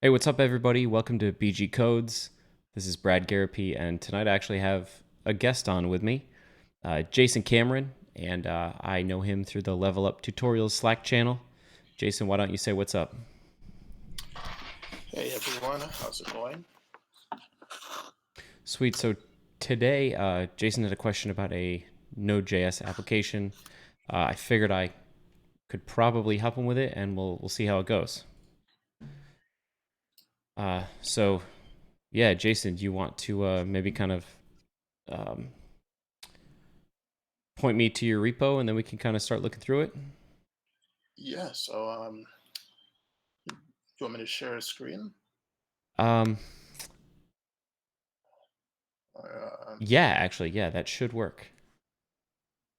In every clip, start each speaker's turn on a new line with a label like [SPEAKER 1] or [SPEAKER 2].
[SPEAKER 1] Hey, what's up, everybody? Welcome to BG Codes. This is bradgarropy, and tonight I actually have a guest on with me, Jason Cameron, and I know him through the Level Up Tutorials Slack channel. Jason, why don't you say what's up?
[SPEAKER 2] Hey everyone, how's it going?
[SPEAKER 1] Sweet. So today, Jason had a question about a Node.js application. I figured I could probably help him with it, and we'll see how it goes. So yeah, Jason, do you want to maybe kind of um, point me to your repo, and then we can kind of start looking through it?
[SPEAKER 2] Yeah, so do you want me to share a screen?
[SPEAKER 1] Um,
[SPEAKER 2] Or,
[SPEAKER 1] yeah, actually, yeah, that should work.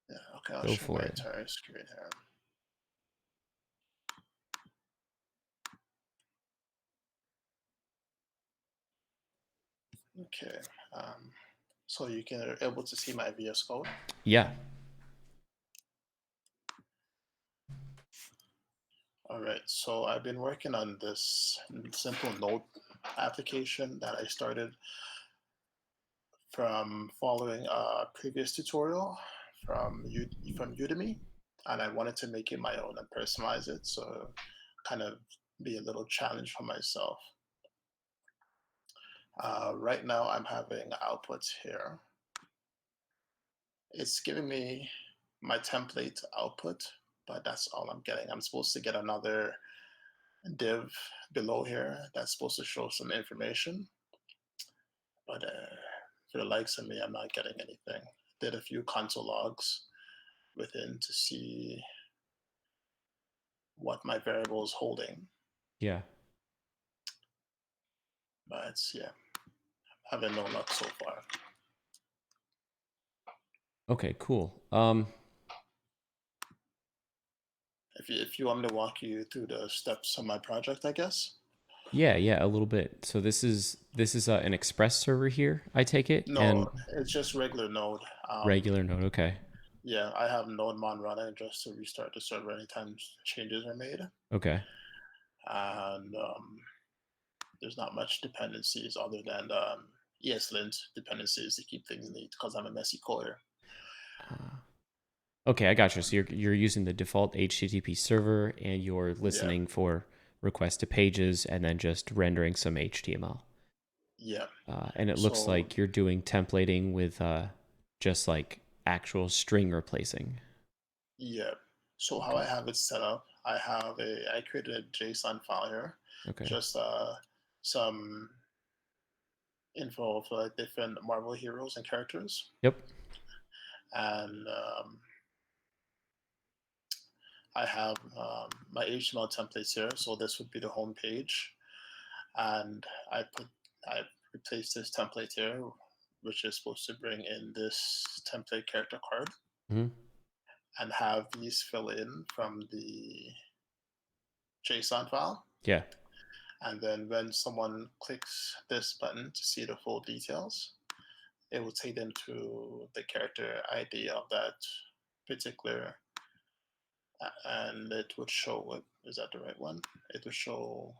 [SPEAKER 2] yeah, okay, I'll
[SPEAKER 1] Go
[SPEAKER 2] share
[SPEAKER 1] for
[SPEAKER 2] my
[SPEAKER 1] it.
[SPEAKER 2] entire screen here. Okay, um, so you can are able to see my VS Code.
[SPEAKER 1] Yeah.
[SPEAKER 2] All right, so I've been working on this simple Node application that I started from following a previous tutorial from Udemy, and I wanted to make it my own and personalize it, so kind of be a little challenge for myself. Right now, I'm having outputs here. It's giving me my template output, but that's all I'm getting. I'm supposed to get another div below here that's supposed to show some information, but for the likes of me, I'm not getting anything. Did a few console logs within to see what my variable is holding,
[SPEAKER 1] Yeah.
[SPEAKER 2] but yeah, having no luck so far.
[SPEAKER 1] Okay, cool.
[SPEAKER 2] If you want me to walk you through the steps of my project, I guess.
[SPEAKER 1] Yeah, yeah, a little bit. So this is an Express server here, I take it,
[SPEAKER 2] No,
[SPEAKER 1] and
[SPEAKER 2] it's just regular Node.
[SPEAKER 1] regular Node. Okay.
[SPEAKER 2] Yeah, I have nodemon running just to restart the server anytime changes are made.
[SPEAKER 1] Okay.
[SPEAKER 2] And there's not much dependencies other than ESLint dependencies to keep things neat because I'm a messy coder.
[SPEAKER 1] Uh, okay, I got you. So you're using the default HTTP server, and you're
[SPEAKER 2] Yeah,
[SPEAKER 1] listening for requests to pages, and then just rendering some HTML.
[SPEAKER 2] yeah.
[SPEAKER 1] And it looks
[SPEAKER 2] So
[SPEAKER 1] like you're doing templating with just like actual string replacing.
[SPEAKER 2] yeah. So how
[SPEAKER 1] Okay.
[SPEAKER 2] I have it set up, I created a JSON file here,
[SPEAKER 1] Okay.
[SPEAKER 2] just some info for like different Marvel heroes and characters,
[SPEAKER 1] Yep.
[SPEAKER 2] and I have my HTML templates here. So this would be the home page, and I replaced this template here, which is supposed to bring in this template character card,
[SPEAKER 1] Hmm.
[SPEAKER 2] and have these fill in from the JSON file.
[SPEAKER 1] Yeah.
[SPEAKER 2] And then when someone clicks this button to see the full details, it will take them to the character ID of that particular, and it would show what is that the right one? It would show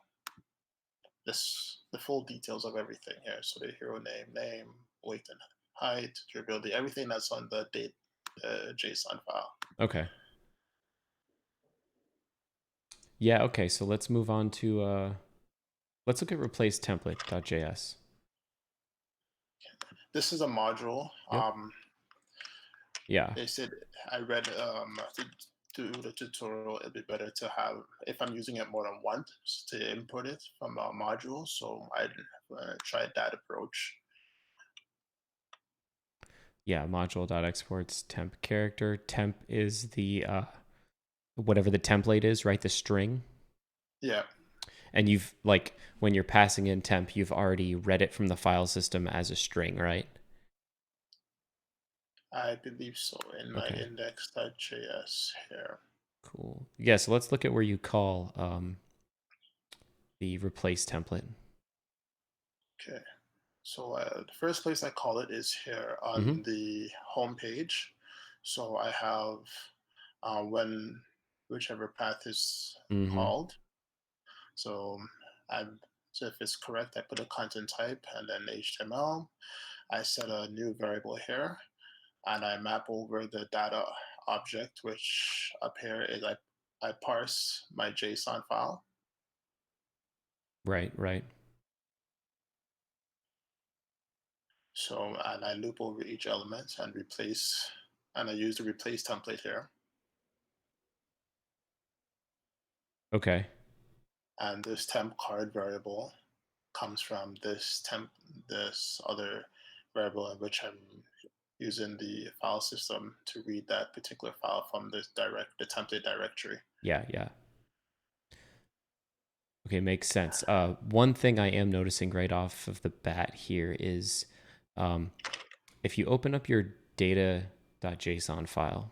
[SPEAKER 2] the full details of everything here. So the hero name, weight and height, durability, everything that's on the date JSON file.
[SPEAKER 1] Okay. Yeah. Okay. So let's move on to let's look at replace template.js.
[SPEAKER 2] This is a module.
[SPEAKER 1] Yep. Yeah.
[SPEAKER 2] They said I read to do the tutorial. It'd be better to have if I'm using it more than once to import it from a module. So I tried that approach.
[SPEAKER 1] Yeah. Module.exports temp character. Temp is the whatever the template is, right? The string.
[SPEAKER 2] Yeah,
[SPEAKER 1] And you've like when you're passing in temp, you've already read it from the file system as a string, right?
[SPEAKER 2] I believe so in my
[SPEAKER 1] Okay.
[SPEAKER 2] index.js here.
[SPEAKER 1] Cool. Yeah. So let's look at where you call the replace template.
[SPEAKER 2] Okay. So the first place I call it is here
[SPEAKER 1] Mm-hmm.
[SPEAKER 2] on the home page. So I have when whichever path is
[SPEAKER 1] Mm-hmm.
[SPEAKER 2] called. So I'm So if it's correct, I put a content type and then HTML. I set a new variable here, and I map over the data object, which up here is I parse my JSON file.
[SPEAKER 1] Right, right.
[SPEAKER 2] So, and I loop over each element and replace, and I use the replace template here.
[SPEAKER 1] Okay.
[SPEAKER 2] And this temp card variable comes from this other variable in which I'm using the file system to read that particular file from the template directory.
[SPEAKER 1] Yeah, yeah. Okay, makes sense. One thing I am noticing right off of the bat here is if you open up your data.json file,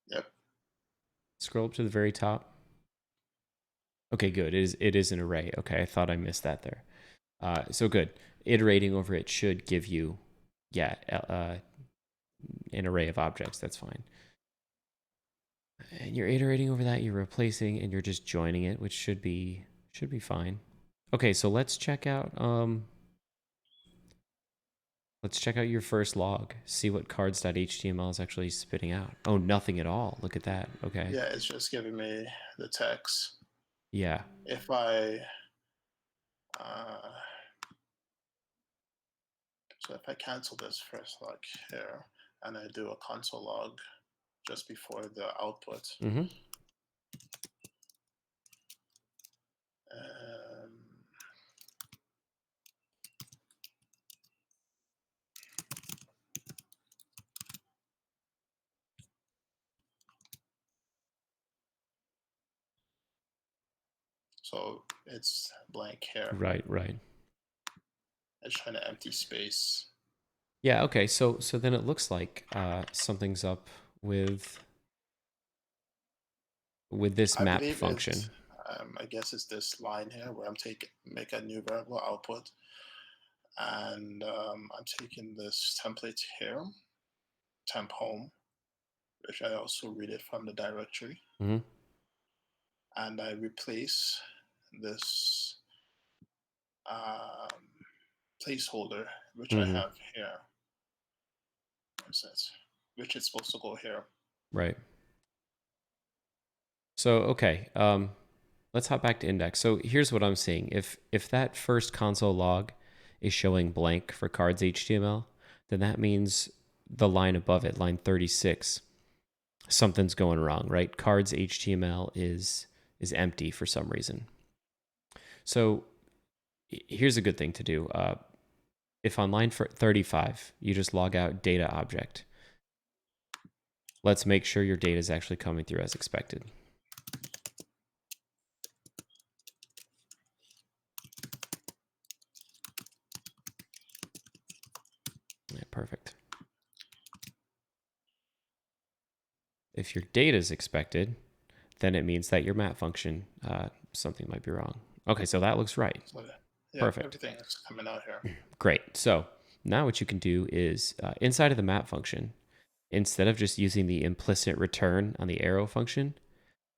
[SPEAKER 2] Yep.
[SPEAKER 1] scroll up to the very top. Okay, good. It is an array. Okay, I thought I missed that there. So good. Iterating over it should give you, yeah, an array of objects. That's fine. And you're iterating over that. You're replacing, and you're just joining it, which should be fine. Okay, so let's check out your first log. See what cards.html is actually spitting out. Oh, nothing at all. Look at that. Okay.
[SPEAKER 2] Yeah, it's just giving me the text.
[SPEAKER 1] Yeah.
[SPEAKER 2] If I uh, so if I cancel this first log here and I do a console log just before the output,
[SPEAKER 1] Mm-hmm.
[SPEAKER 2] um, so it's blank here.
[SPEAKER 1] Right, right.
[SPEAKER 2] It's trying to empty space.
[SPEAKER 1] Yeah, okay. So then it looks like something's up with this
[SPEAKER 2] I
[SPEAKER 1] map
[SPEAKER 2] believe it's,
[SPEAKER 1] function.
[SPEAKER 2] I guess it's this line here where I'm make a new variable output, and I'm taking this template here, temp home, which I also read it from the directory,
[SPEAKER 1] Mm-hmm.
[SPEAKER 2] and I replace this um, placeholder, which I
[SPEAKER 1] Mm-hmm.
[SPEAKER 2] have here, which is supposed to go here.
[SPEAKER 1] Right. So okay, let's hop back to index. So here's what I'm seeing. If that first console log is showing blank for cards HTML, then that means the line above it, line 36, something's going wrong, right? Cards HTML is empty for some reason. So here's a good thing to do. If on line 35 you just log out data object, let's make sure your data is actually coming through as expected. Yeah, perfect. If your data is expected, then it means that your map function, something might be wrong. Okay, so that looks right.
[SPEAKER 2] So yeah,
[SPEAKER 1] Perfect.
[SPEAKER 2] everything is coming out here.
[SPEAKER 1] Great. So now what you can do is inside of the map function, instead of just using the implicit return on the arrow function,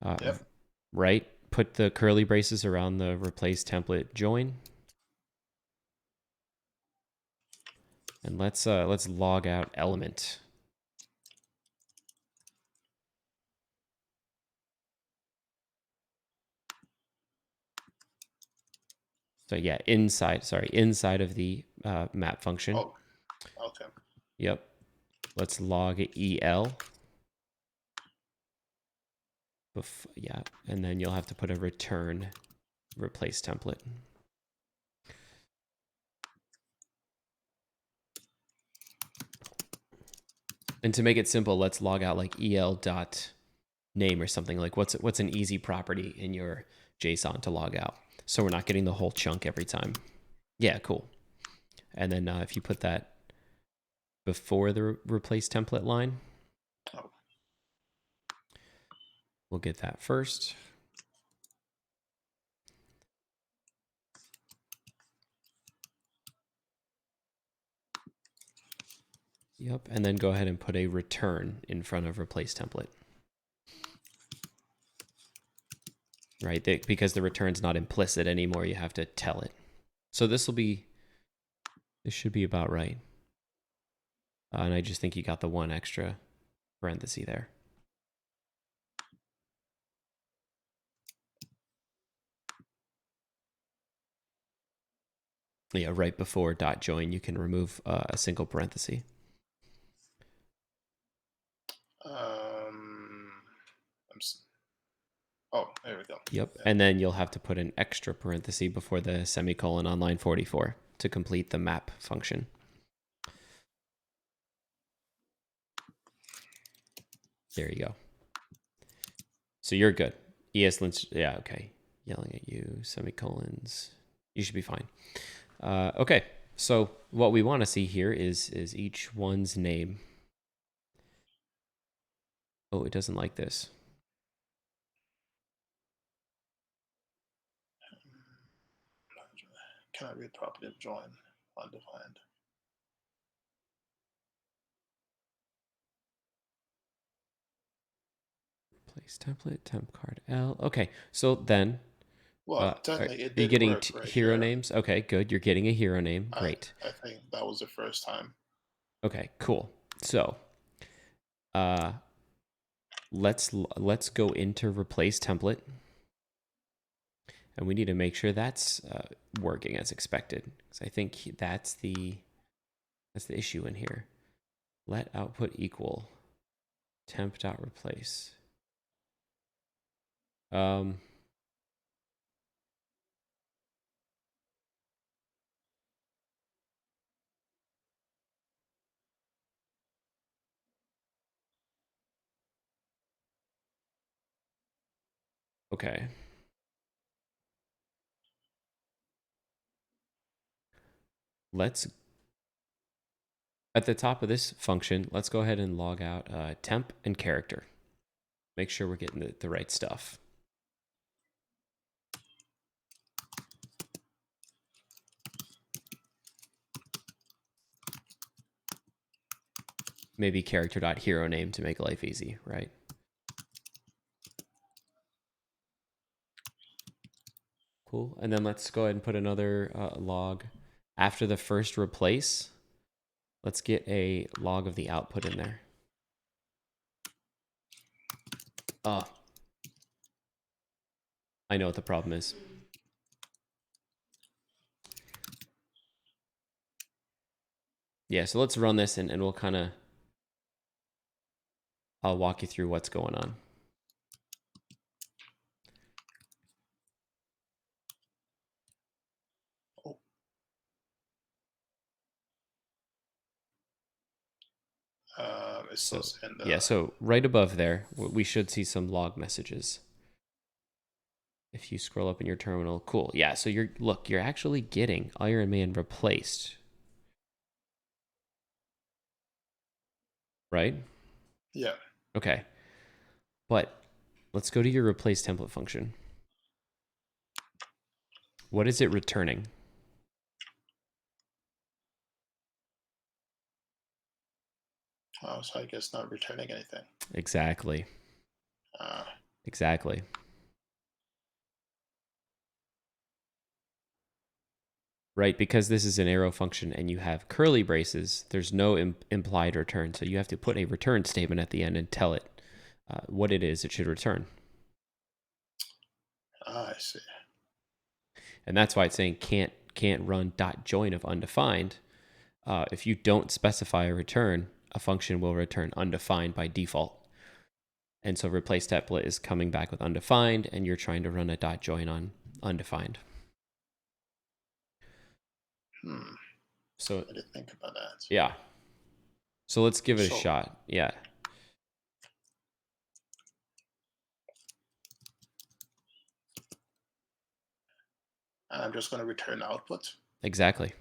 [SPEAKER 2] Yep.
[SPEAKER 1] right, put the curly braces around the replace template join. And let's log out element. So yeah, inside of the map function.
[SPEAKER 2] Oh, okay.
[SPEAKER 1] Yep. Let's log el. Yeah, and then you'll have to put a return replace template. And to make it simple, let's log out like el dot name or something. Like what's an easy property in your JSON to log out, so we're not getting the whole chunk every time. Yeah, cool. And then if you put that before the replace template line,
[SPEAKER 2] Oh.
[SPEAKER 1] we'll get that first. Yep, and then go ahead and put a return in front of replace template. right? Because the return's not implicit anymore, you have to tell it. So this should be about right. And I just think you got the one extra parenthesis there. Yeah, right before dot join, you can remove a single parenthesis.
[SPEAKER 2] Oh, there we go.
[SPEAKER 1] Yep.
[SPEAKER 2] Yeah.
[SPEAKER 1] And then you'll have to put an extra parenthesis before the semicolon on line 44 to complete the map function. There you go. So you're good. ESLint, yeah, okay. Yelling at you, semicolons. You should be fine. Okay, so what we want to see here is each one's name. Oh, it doesn't like this.
[SPEAKER 2] Cannot read property of join undefined.
[SPEAKER 1] Place template, temp card L. Okay, so then
[SPEAKER 2] Well,
[SPEAKER 1] are
[SPEAKER 2] technically, it
[SPEAKER 1] you
[SPEAKER 2] did
[SPEAKER 1] getting
[SPEAKER 2] work right
[SPEAKER 1] hero
[SPEAKER 2] here.
[SPEAKER 1] names? Okay, good. You're getting a hero name. Great.
[SPEAKER 2] I think that was the first time.
[SPEAKER 1] Okay, cool. So uh, let's go into replace template, and we need to make sure that's working as expected. Because I think that's the issue in here. Let output equal temp.replace. Okay. Let's, at the top of this function, let's go ahead and log out temp and character. Make sure we're getting the right stuff. Maybe character.hero name to make life easy, right? Cool. And then let's go ahead and put another log. After the first replace, let's get a log of the output in there. Oh, I know what the problem is. Yeah, so let's run this and we'll kind of, I'll walk you through what's going on.
[SPEAKER 2] Oh. It's
[SPEAKER 1] So
[SPEAKER 2] supposed to end
[SPEAKER 1] yeah, so right above there, we should see some log messages. If you scroll up in your terminal, cool. Yeah, so you're actually getting Iron Man replaced, right?
[SPEAKER 2] Yeah.
[SPEAKER 1] Okay, but let's go to your replace template function. What is it returning?
[SPEAKER 2] Oh, so I guess not returning anything.
[SPEAKER 1] Exactly.
[SPEAKER 2] Uh,
[SPEAKER 1] Exactly. Right, because this is an arrow function and you have curly braces, there's no implied return. So you have to put a return statement at the end and tell it what it is it should return.
[SPEAKER 2] I see.
[SPEAKER 1] And that's why it's saying can't run dot join of undefined. If you don't specify a return, a function will return undefined by default. And so replace template is coming back with undefined, and you're trying to run a dot join on undefined. So
[SPEAKER 2] I didn't think about that.
[SPEAKER 1] yeah. So let's give it a
[SPEAKER 2] So
[SPEAKER 1] shot. Yeah.
[SPEAKER 2] I'm just going to return output.
[SPEAKER 1] Exactly.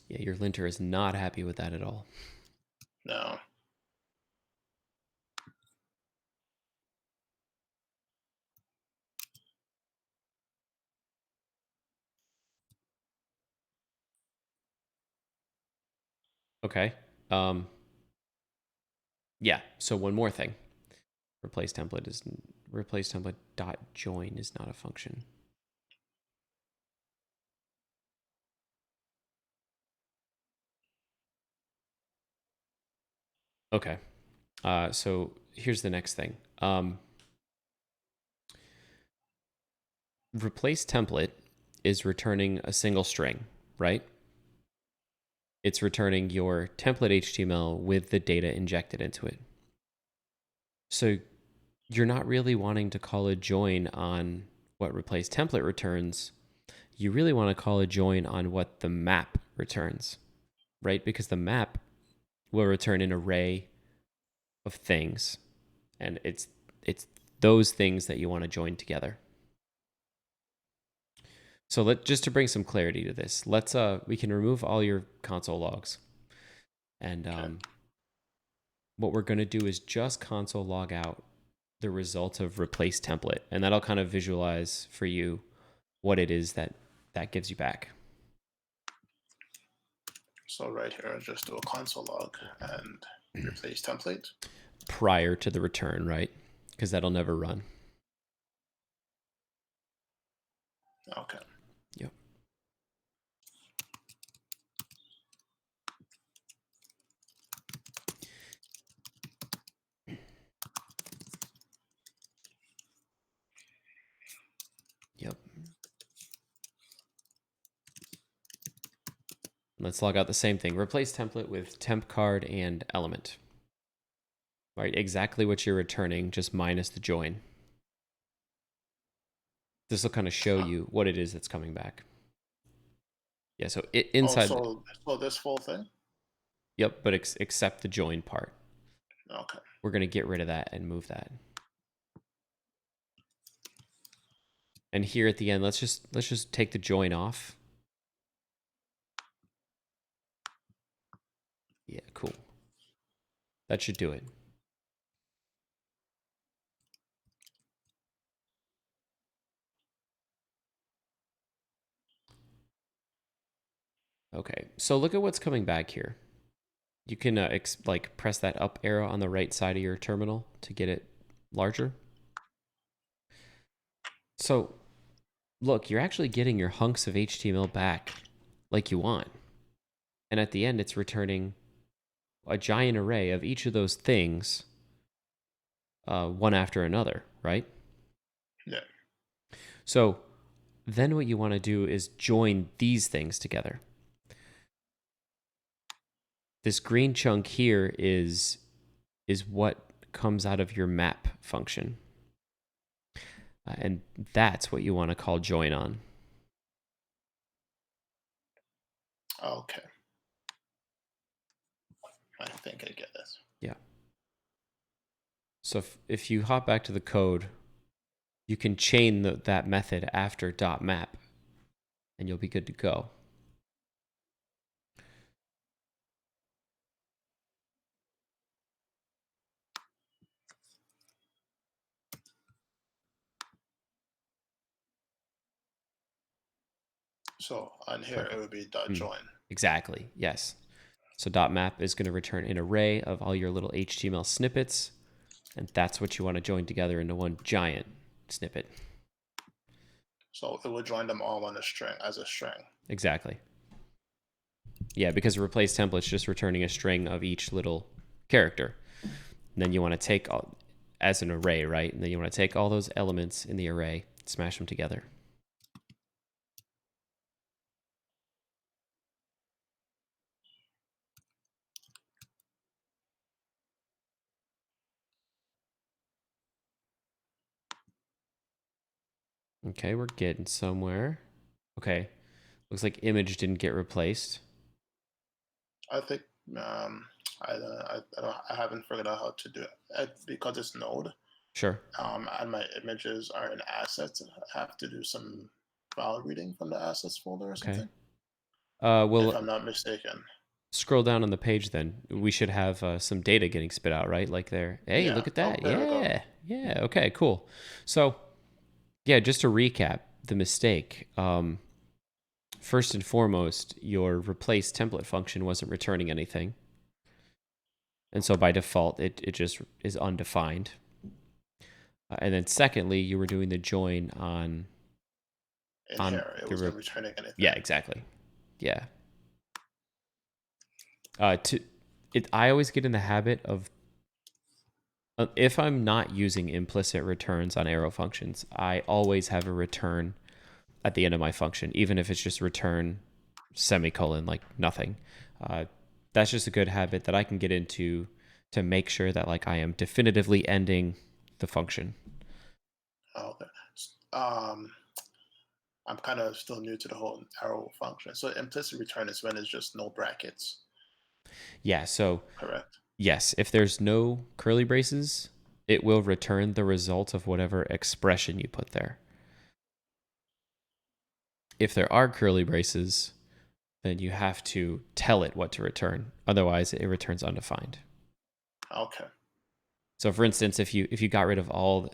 [SPEAKER 1] Yeah, your linter is not happy with that at all.
[SPEAKER 2] No.
[SPEAKER 1] Okay. Um, yeah. So one more thing. Replace template dot join is not a function. Okay. So here's the next thing. Replace template is returning a single string, right? It's returning your template HTML with the data injected into it. So you're not really wanting to call a join on what replace template returns. You really want to call a join on what the map returns, right? Because the map will return an array of things, and it's those things that you want to join together. So just to bring some clarity to this, we can remove all your console logs, and
[SPEAKER 2] Okay.
[SPEAKER 1] what we're going to do is just console log out the result of replace template, and that'll kind of visualize for you what it is that gives you back.
[SPEAKER 2] So right here, just do a console log and replace template.
[SPEAKER 1] Prior to the return, right? Because that'll never run.
[SPEAKER 2] Okay.
[SPEAKER 1] Yep. Yep. Let's log out the same thing. Replace template with temp card and element. Right, exactly what you're returning, just minus the join. This will kind of show you what it is that's coming back. Yeah, so
[SPEAKER 2] Oh,
[SPEAKER 1] inside,
[SPEAKER 2] so this full thing?
[SPEAKER 1] yep, but except the join part.
[SPEAKER 2] Okay.
[SPEAKER 1] We're going to get rid of that and move that. And here at the end, let's just take the join off. Yeah, cool. That should do it. Okay, so look at what's coming back here. You can like press that up arrow on the right side of your terminal to get it larger. So look, you're actually getting your hunks of HTML back like you want. And at the end, it's returning a giant array of each of those things, one after another, right?
[SPEAKER 2] Yeah.
[SPEAKER 1] So then what you want to do is join these things together. This green chunk here is what comes out of your map function. And that's what you want to call join on.
[SPEAKER 2] Okay. I think I get this.
[SPEAKER 1] Yeah. So if you hop back to the code, you can chain that method after .map, and you'll be good to go.
[SPEAKER 2] So on here, it
[SPEAKER 1] Perfect.
[SPEAKER 2] would be dot join.
[SPEAKER 1] Exactly. Yes. So .map is going to return an array of all your little HTML snippets, and that's what you want to join together into one giant snippet.
[SPEAKER 2] So it would join them all on a string as a string.
[SPEAKER 1] Exactly. Yeah, because replace template's just returning a string of each little character. And then you want to take as an array, right? And then you want to take all those elements in the array, smash them together. Okay, we're getting somewhere. Okay, looks like image didn't get replaced.
[SPEAKER 2] I think I haven't figured out how to do it because it's Node.
[SPEAKER 1] Sure.
[SPEAKER 2] And my images are in assets. I have to do some file reading from the assets folder or
[SPEAKER 1] Okay.
[SPEAKER 2] something, if
[SPEAKER 1] Well,
[SPEAKER 2] I'm not mistaken.
[SPEAKER 1] scroll down on the page then. We should have some data getting spit out, right? Like there. Hey,
[SPEAKER 2] Yeah.
[SPEAKER 1] look at
[SPEAKER 2] Oh,
[SPEAKER 1] that.
[SPEAKER 2] there we go.
[SPEAKER 1] Yeah. Yeah. Okay, cool. So, yeah, just to recap the mistake. first and foremost, your replace template function wasn't returning anything. And so by default, it just is undefined. And then secondly, you were doing the join on
[SPEAKER 2] In here, it
[SPEAKER 1] the
[SPEAKER 2] wasn't returning anything.
[SPEAKER 1] yeah, exactly. Yeah. I always get in the habit of if I'm not using implicit returns on arrow functions, I always have a return at the end of my function, even if it's just return semicolon, like nothing. That's just a good habit that I can get into to make sure that like I am definitively ending the function.
[SPEAKER 2] Oh, okay. Um, I'm kind of still new to the whole arrow function. So implicit return is when it's just no brackets,
[SPEAKER 1] Yeah, so
[SPEAKER 2] correct?
[SPEAKER 1] yes, if there's no curly braces, it will return the result of whatever expression you put there. If there are curly braces, then you have to tell it what to return. Otherwise, it returns undefined.
[SPEAKER 2] Okay.
[SPEAKER 1] So for instance, if you got rid of all,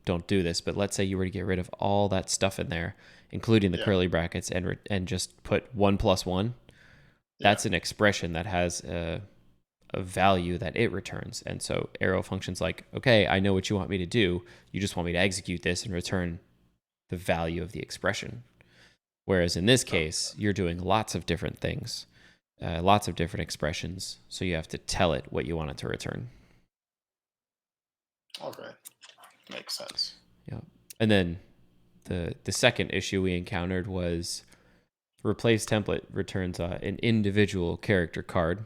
[SPEAKER 1] don't do this, but let's say you were to get rid of all that stuff in there, including the
[SPEAKER 2] Yeah.
[SPEAKER 1] curly brackets, and just put 1+1,
[SPEAKER 2] Yeah.
[SPEAKER 1] that's an expression that has a value that it returns. And so arrow function's like, okay, I know what you want me to do. You just want me to execute this and return the value of the expression. Whereas in this
[SPEAKER 2] Oh,
[SPEAKER 1] case, you're doing lots of different things, lots of different expressions. So you have to tell it what you want it to return.
[SPEAKER 2] okay. Makes sense.
[SPEAKER 1] Yeah. And then the second issue we encountered was replace template returns an individual character card.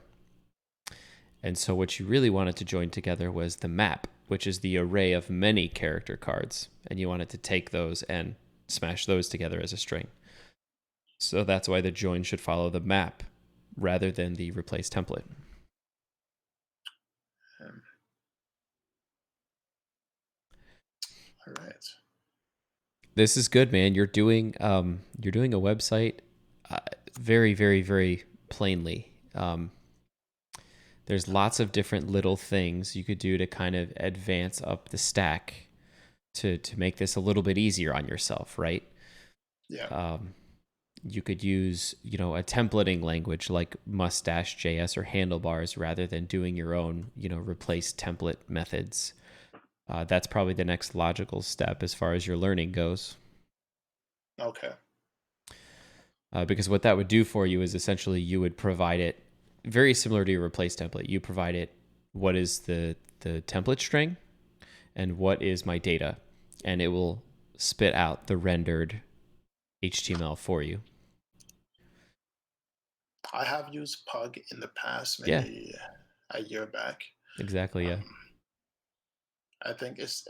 [SPEAKER 1] And so what you really wanted to join together was the map, which is the array of many character cards. And you wanted to take those and smash those together as a string. So that's why the join should follow the map rather than the replace template.
[SPEAKER 2] Um, all right.
[SPEAKER 1] This is good, man. You're doing a website very, very, very plainly. There's lots of different little things you could do to kind of advance up the stack to make this a little bit easier on yourself, right?
[SPEAKER 2] Yeah.
[SPEAKER 1] You could use, a templating language like Mustache.js or Handlebars rather than doing your own, replace template methods. That's probably the next logical step as far as your learning goes.
[SPEAKER 2] Okay.
[SPEAKER 1] Because what that would do for you is essentially you would provide it very similar to your replace template. You provide it what is the template string and what is my data, and it will spit out the rendered HTML for you.
[SPEAKER 2] I have used Pug in the past,
[SPEAKER 1] Yeah,
[SPEAKER 2] maybe a year back.
[SPEAKER 1] exactly. Yeah,
[SPEAKER 2] Um, I think it's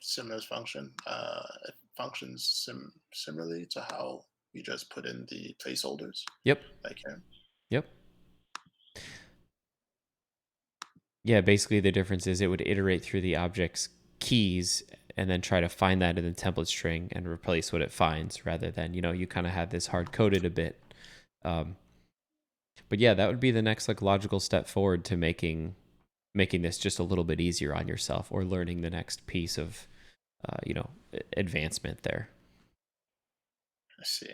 [SPEAKER 2] similar function. It functions similarly to how we just put in the placeholders,
[SPEAKER 1] yep,
[SPEAKER 2] like here.
[SPEAKER 1] yep. Yeah, basically the difference is it would iterate through the object's keys and then try to find that in the template string and replace what it finds rather than, you kind of have this hard coded a bit. Um, but yeah, that would be the next like logical step forward to making this just a little bit easier on yourself or learning the next piece of, advancement there.
[SPEAKER 2] Let's see.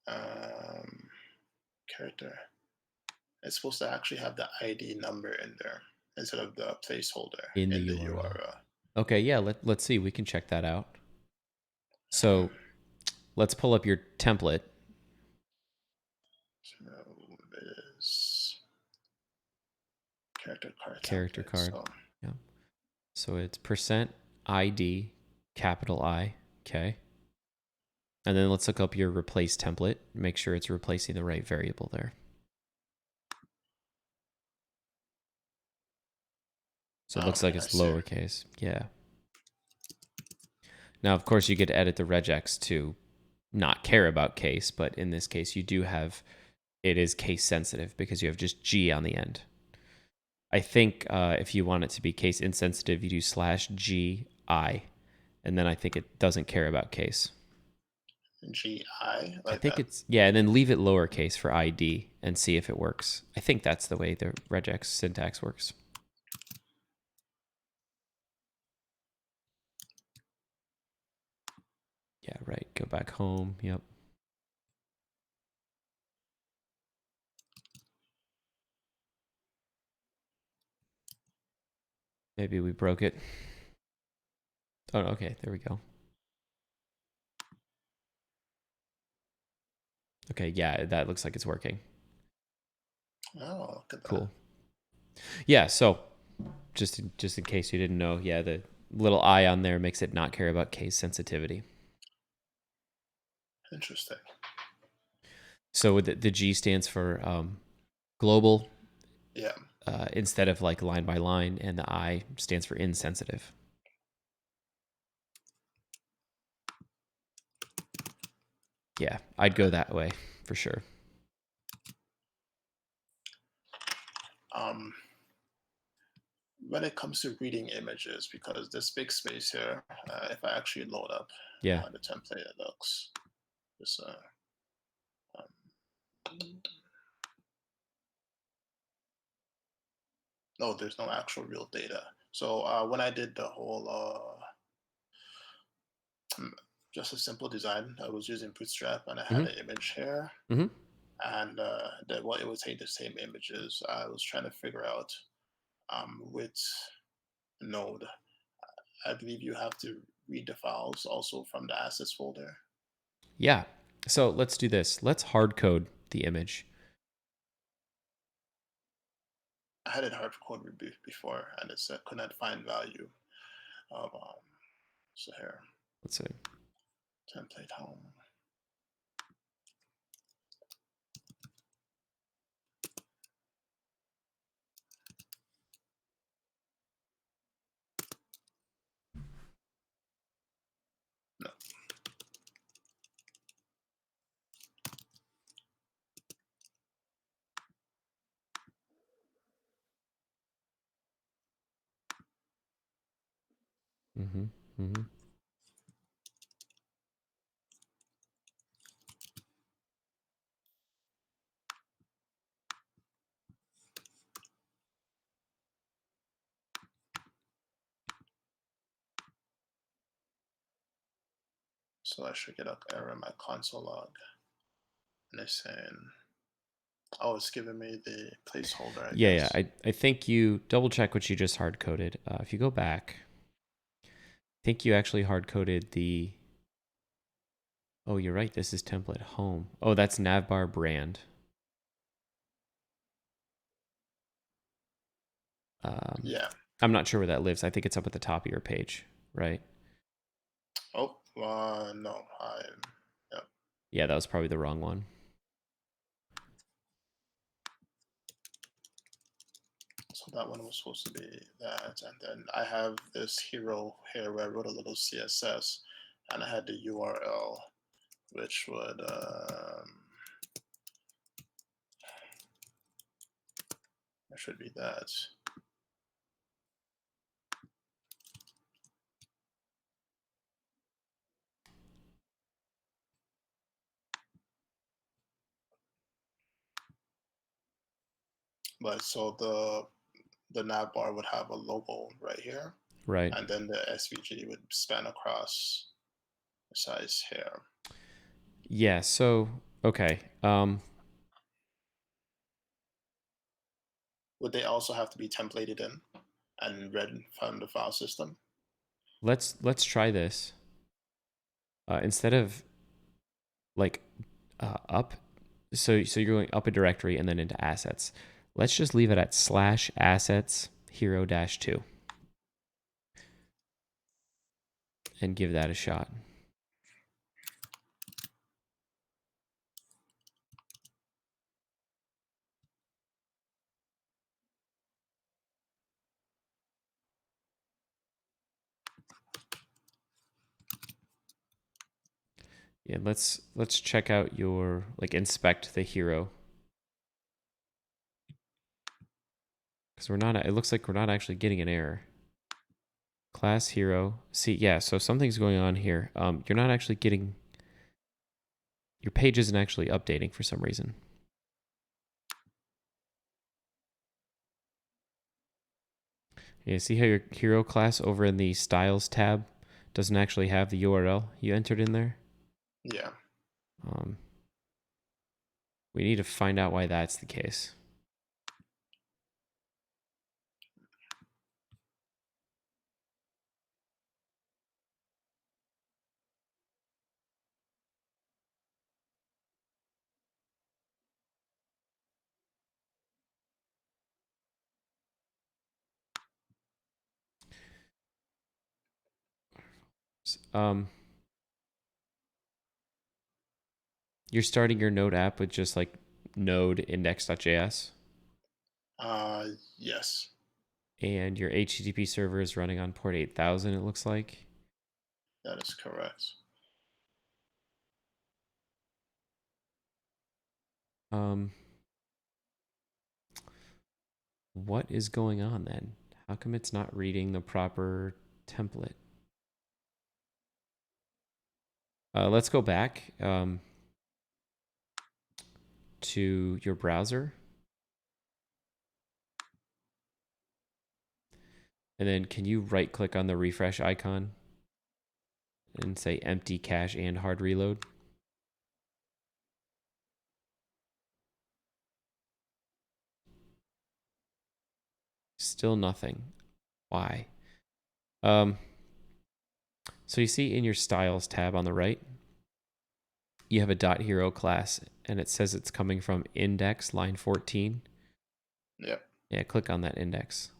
[SPEAKER 2] Um, character. It's supposed to actually have the ID number in there instead of the placeholder
[SPEAKER 1] In the
[SPEAKER 2] in the
[SPEAKER 1] URL.
[SPEAKER 2] URL.
[SPEAKER 1] Okay, yeah, let's see. We can check that out. So let's pull up your template.
[SPEAKER 2] So it is character card
[SPEAKER 1] Character
[SPEAKER 2] template.
[SPEAKER 1] card.
[SPEAKER 2] So
[SPEAKER 1] Yeah. So it's percent ID, capital I. Okay. And then let's look up your replace template. Make sure it's replacing the right variable there. So it looks
[SPEAKER 2] okay,
[SPEAKER 1] like
[SPEAKER 2] I
[SPEAKER 1] it's
[SPEAKER 2] see.
[SPEAKER 1] lowercase. Yeah. Now, of course, you get to edit the regex to not care about case, but in this case, you do have it is case sensitive because you have just G on the end. I think if you want it to be case insensitive, you do /GI, and then I think it doesn't care about case.
[SPEAKER 2] GI
[SPEAKER 1] I
[SPEAKER 2] like
[SPEAKER 1] think
[SPEAKER 2] that.
[SPEAKER 1] it's, yeah, and then leave it lowercase for ID and see if it works. I think that's the way the regex syntax works. Yeah, right. Go back home. Yep. Maybe we broke it. Oh, okay. There we go. Okay, yeah, that looks like it's working.
[SPEAKER 2] Oh, look at that.
[SPEAKER 1] Cool. Yeah, so just in case you didn't know, yeah, the little I on there makes it not care about case sensitivity.
[SPEAKER 2] Interesting.
[SPEAKER 1] So the G stands for global
[SPEAKER 2] Yeah.
[SPEAKER 1] instead of like line by line, and the I stands for insensitive. Yeah, I'd go that way for sure.
[SPEAKER 2] Um, when it comes to reading images, because this big space here, if I actually load up
[SPEAKER 1] Yeah.
[SPEAKER 2] the template, it looks this. Um, no, there's no actual real data. So when I did the whole just a simple design, I was using Bootstrap, and I had
[SPEAKER 1] Mm-hmm.
[SPEAKER 2] an image here,
[SPEAKER 1] Mm-hmm.
[SPEAKER 2] and that what it would take the same images. I was trying to figure out with Node. I believe you have to read the files also from the assets folder.
[SPEAKER 1] Yeah. So let's do this. Let's hard code the image.
[SPEAKER 2] I had it hard code before, and it could not find value of so here
[SPEAKER 1] Let's see.
[SPEAKER 2] template home. No,
[SPEAKER 1] Mm-hmm. Mm-hmm.
[SPEAKER 2] so I should get an error in my console log, and it's saying, oh, it's giving me the placeholder, I
[SPEAKER 1] Yeah, yeah.
[SPEAKER 2] guess.
[SPEAKER 1] I think you double check what you just hard coded. If you go back, I think you actually hard coded the. Oh, you're right. This is template home. Oh, that's navbar brand. Um,
[SPEAKER 2] Yeah.
[SPEAKER 1] I'm not sure where that lives. I think it's up at the top of your page, right?
[SPEAKER 2] Oh, no, yeah.
[SPEAKER 1] Yeah, that was probably the wrong one.
[SPEAKER 2] So that one was supposed to be that, and then I have this hero here where I wrote a little CSS, and I had the URL, which would it should be that. But so the nav bar would have a logo right here,
[SPEAKER 1] Right.
[SPEAKER 2] and then the SVG would span across the size here.
[SPEAKER 1] Yeah. So okay.
[SPEAKER 2] Would they also have to be templated in and read from the file system?
[SPEAKER 1] Let's try this. Instead of like up, so you're going up a directory and then into assets. Let's just leave it at /assets hero -2 and give that a shot. Yeah, let's check out your like inspect the hero because we're not. It looks like we're not actually getting an error. Class hero. See, yeah. So something's going on here. You're not actually getting. Your page isn't actually updating for some reason. Yeah, see how your hero class over in the styles tab doesn't actually have the URL you entered in there?
[SPEAKER 2] Yeah.
[SPEAKER 1] Um, we need to find out why that's the case. You're starting your Node app with just like Node index.js,
[SPEAKER 2] Yes,
[SPEAKER 1] and your HTTP server is running on port 8000, it looks like.
[SPEAKER 2] that is correct.
[SPEAKER 1] Um, what is going on then? How come it's not reading the proper template? Let's go back to your browser. And then can you right click on the refresh icon and say empty cache and hard reload? Still nothing. Why? Um, so you see in your styles tab on the right, you have a .hero class and it says it's coming from index line 14.
[SPEAKER 2] Yep.
[SPEAKER 1] Yeah, click on that index.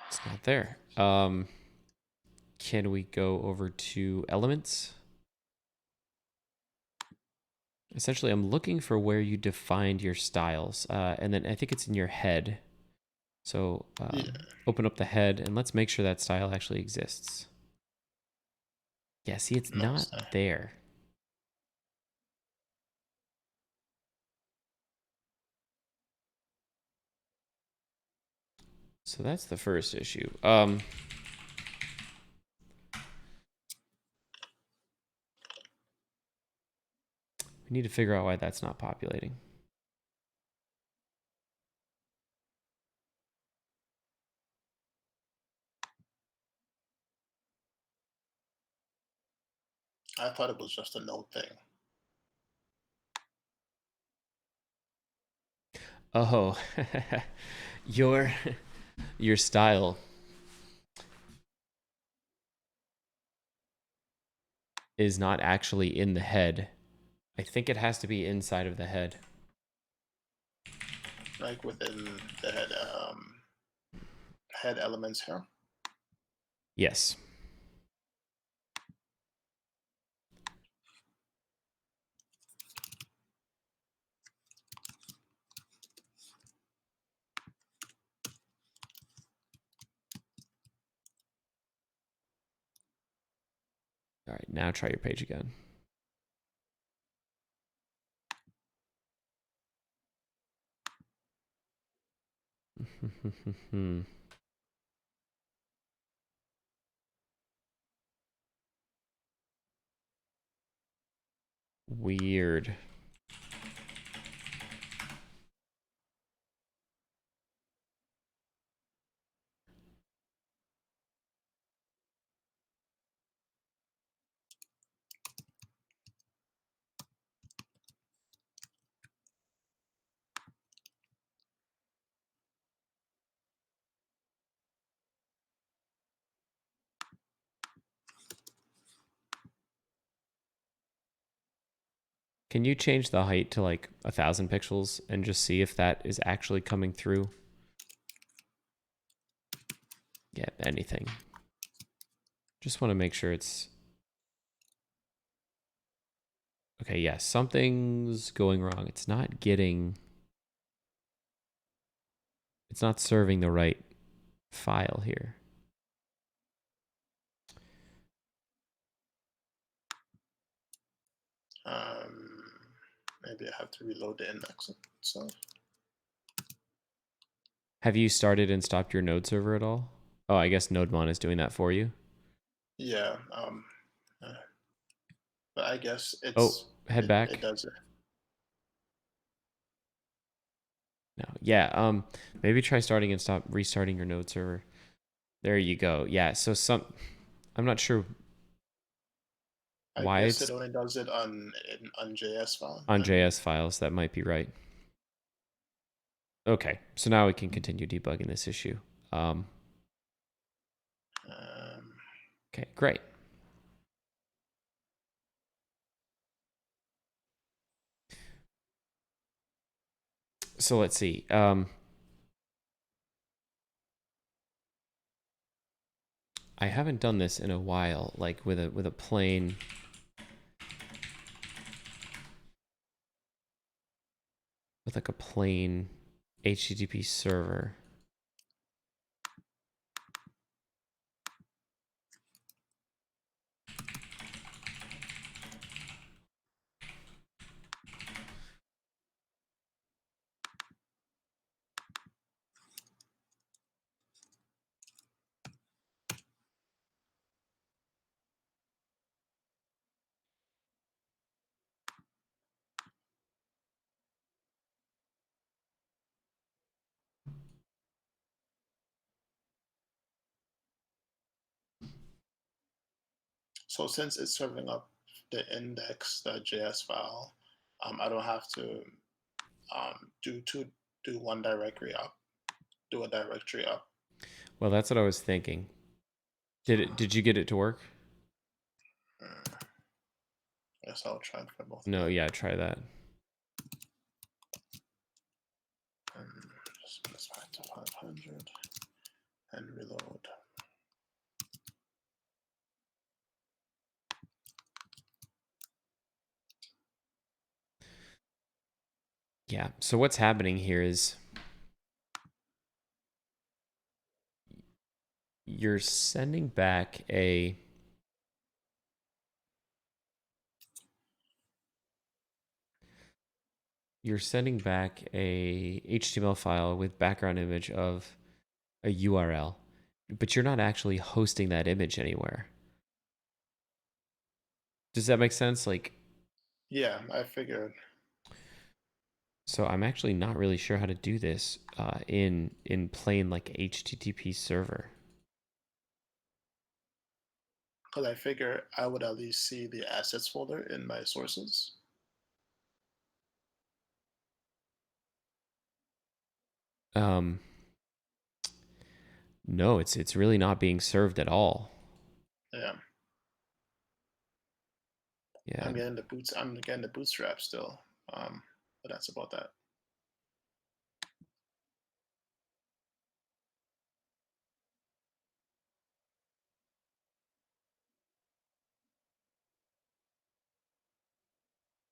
[SPEAKER 1] It's not there. Can we go over to elements? Essentially, I'm looking for where you defined your styles. And then I think it's in your head. So
[SPEAKER 2] Yeah.
[SPEAKER 1] open up the head and let's make sure that style actually exists. Yeah, see, it's
[SPEAKER 2] No, it's
[SPEAKER 1] not there. So that's the first issue. We need to figure out why that's not populating.
[SPEAKER 2] I thought it was just a Node thing.
[SPEAKER 1] Oh, your your style is not actually in the head. I think it has to be inside of the head.
[SPEAKER 2] Like within the head elements here.
[SPEAKER 1] Yes. All right, now try your page again. Weird. Can you change the height to like 1,000 pixels and just see if that is actually coming through? Yeah, anything. Just want to make sure it's okay. Yeah, something's going wrong. It's not getting, it's not serving the right file here.
[SPEAKER 2] Um, Maybe I have to reload the index itself.
[SPEAKER 1] Have you started and stopped your Node server at all? Oh, I guess NodeMon is doing that for you.
[SPEAKER 2] Yeah. But I guess
[SPEAKER 1] Oh, head
[SPEAKER 2] it
[SPEAKER 1] back.
[SPEAKER 2] does it.
[SPEAKER 1] No. Yeah, maybe try starting and stop restarting your Node server. There you go. Yeah, so I'm not sure
[SPEAKER 2] I
[SPEAKER 1] why
[SPEAKER 2] guess it
[SPEAKER 1] it's
[SPEAKER 2] only does it on JS file.
[SPEAKER 1] on
[SPEAKER 2] Then
[SPEAKER 1] JS files. That might be right. Okay, so now we can continue debugging this issue. Um,
[SPEAKER 2] um,
[SPEAKER 1] okay, great. So let's see. I haven't done this in a while, like with a plain with like a plain HTTP server.
[SPEAKER 2] So since it's serving up the index.js file, I don't have to do one directory up, do a directory up.
[SPEAKER 1] Well, that's what I was thinking. Did you get it to work?
[SPEAKER 2] Yes, I'll try it for both
[SPEAKER 1] No,
[SPEAKER 2] again.
[SPEAKER 1] yeah, try that.
[SPEAKER 2] Just put this back to 500 and reload.
[SPEAKER 1] Yeah. So what's happening here is you're sending back a HTML file with background image of a URL, but you're not actually hosting that image anywhere. Does that make sense? Like,
[SPEAKER 2] Yeah, I figured.
[SPEAKER 1] so I'm actually not really sure how to do this in plain like HTTP server.
[SPEAKER 2] Because I figure I would at least see the assets folder in my sources.
[SPEAKER 1] Um, no, it's really not being served at all.
[SPEAKER 2] Yeah,
[SPEAKER 1] Yeah,
[SPEAKER 2] I'm getting the bootstrap still, but that's about that.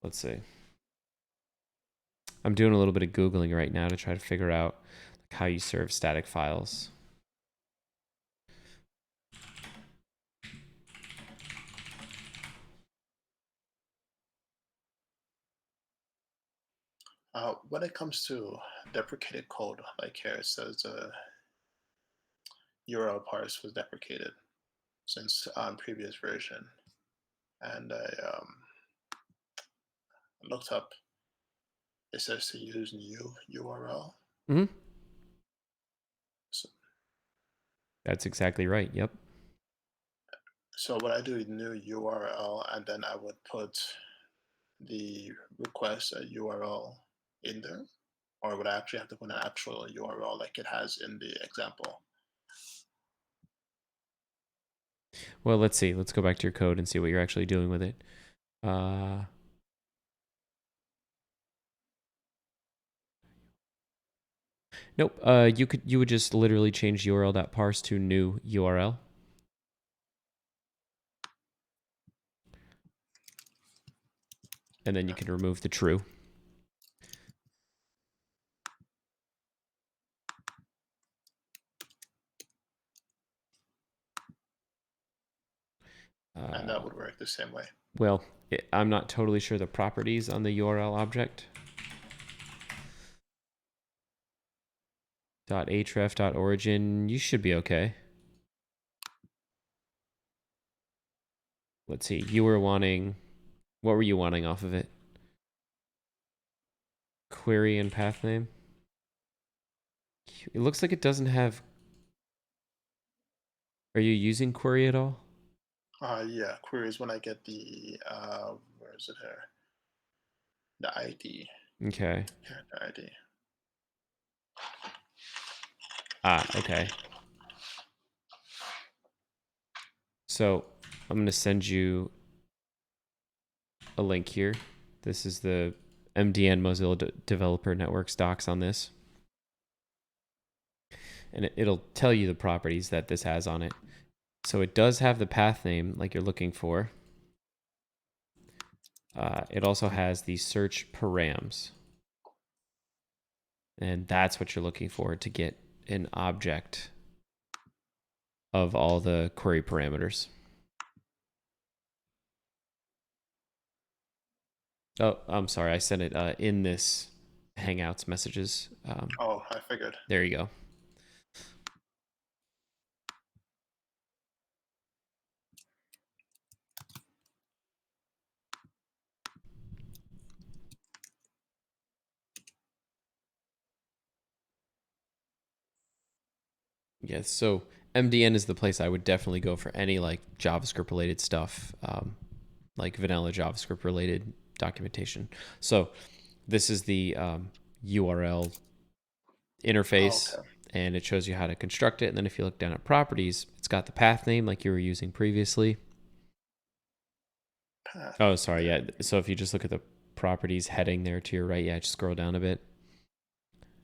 [SPEAKER 1] let's see. I'm doing a little bit of Googling right now to try to figure out like how you serve static files.
[SPEAKER 2] When it comes to deprecated code, like here it says URL parse was deprecated since previous version, and I looked up. It says to use new URL.
[SPEAKER 1] Mm-hmm.
[SPEAKER 2] So,
[SPEAKER 1] That's exactly right. Yep.
[SPEAKER 2] so what I do is new URL, and then I would put the request URL in there, or would I actually have to put an actual URL like it has in the example?
[SPEAKER 1] Well, let's see. Let's go back to your code and see what you're actually doing with it. Nope. You would just literally change URL.parse to new URL. And then you can remove the true.
[SPEAKER 2] And that would work the same way.
[SPEAKER 1] Well, I'm not totally sure the properties on the URL object. .href.origin, you should be okay. Let's see. What were you wanting off of it? Query and path name? It looks like it doesn't have. Are you using query at all?
[SPEAKER 2] Yeah, queries when I get the where is it here? The ID,
[SPEAKER 1] Okay.
[SPEAKER 2] character ID.
[SPEAKER 1] Okay. So I'm going to send you a link here. This is the MDN Mozilla Developer Network's docs on this. And it'll tell you the properties that this has on it. So it does have the path name like you're looking for. It also has the search params. And that's what you're looking for to get an object of all the query parameters. Oh, I'm sorry. I sent it in this Hangouts messages.
[SPEAKER 2] Oh, I figured.
[SPEAKER 1] There you go. Yes. So MDN is the place I would definitely go for any like JavaScript related stuff, like vanilla JavaScript related documentation. So this is the URL
[SPEAKER 2] Oh,
[SPEAKER 1] interface,
[SPEAKER 2] okay.
[SPEAKER 1] and it shows you how to construct it. And then if you look down at properties, it's got the path name like you were using previously.
[SPEAKER 2] Path
[SPEAKER 1] Oh, sorry. Yeah.
[SPEAKER 2] name.
[SPEAKER 1] So if you just look at the properties heading there to your right, yeah, just scroll down a bit.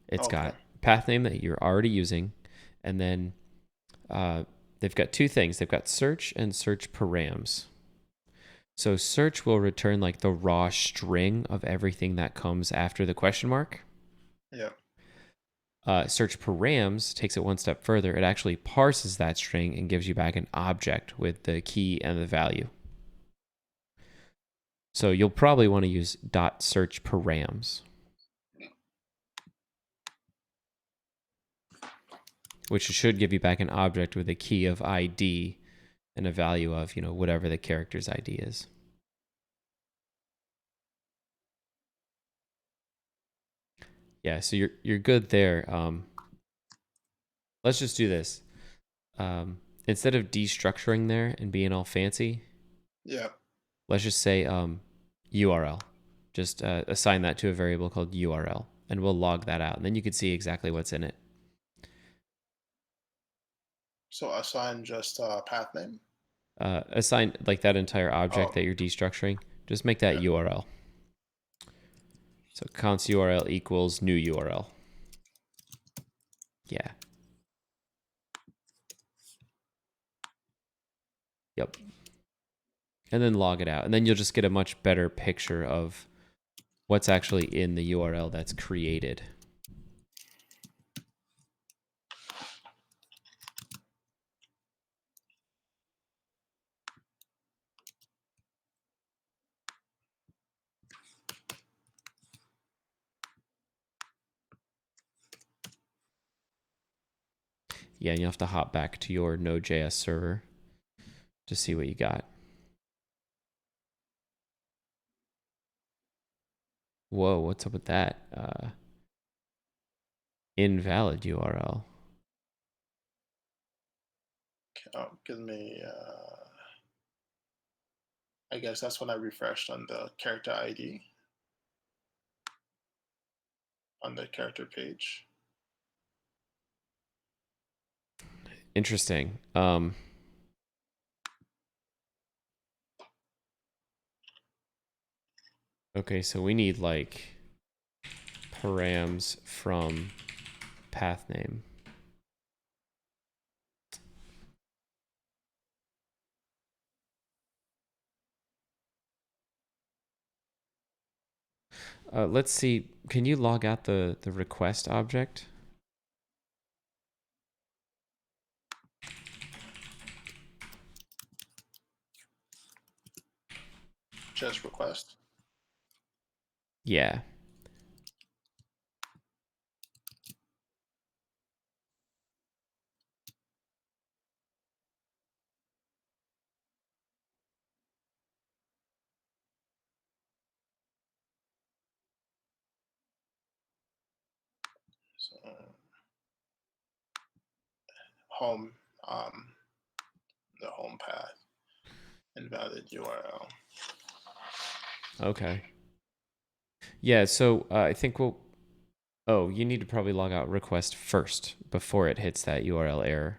[SPEAKER 1] It's
[SPEAKER 2] Okay.
[SPEAKER 1] got path name that you're already using, and then they've got two things. They've got search and search params. So search will return like the raw string of everything that comes after the question mark.
[SPEAKER 2] Yeah.
[SPEAKER 1] Search params takes it one step further. It actually parses that string and gives you back an object with the key and the value. So you'll probably want to use .search params, which should give you back an object with a key of ID and a value of, whatever the character's ID is. Yeah, so you're good there. Let's just do this. Instead of destructuring there and being all fancy,
[SPEAKER 2] Yeah.
[SPEAKER 1] let's just say URL. Just assign that to a variable called URL, and we'll log that out. And then you can see exactly what's in it.
[SPEAKER 2] So assign just path name.
[SPEAKER 1] Assign like that entire object
[SPEAKER 2] Oh,
[SPEAKER 1] that you're destructuring. Just make that
[SPEAKER 2] yeah.
[SPEAKER 1] URL. So const URL equals new URL. Yeah. Yep. And then log it out. And then you'll just get a much better picture of what's actually in the URL that's created. Yeah, and you have to hop back to your Node.js server to see what you got. Whoa, what's up with that? Invalid URL.
[SPEAKER 2] Oh, give me. I guess that's when I refreshed on the character ID on the character page.
[SPEAKER 1] Interesting. Okay, so we need like params from path name. Let's see. Can you log out the request object?
[SPEAKER 2] Just request.
[SPEAKER 1] Yeah.
[SPEAKER 2] So home. Um, the home path. Invalid URL.
[SPEAKER 1] Okay. Yeah, so I think we'll. Oh, you need to probably log out request first before it hits that URL error.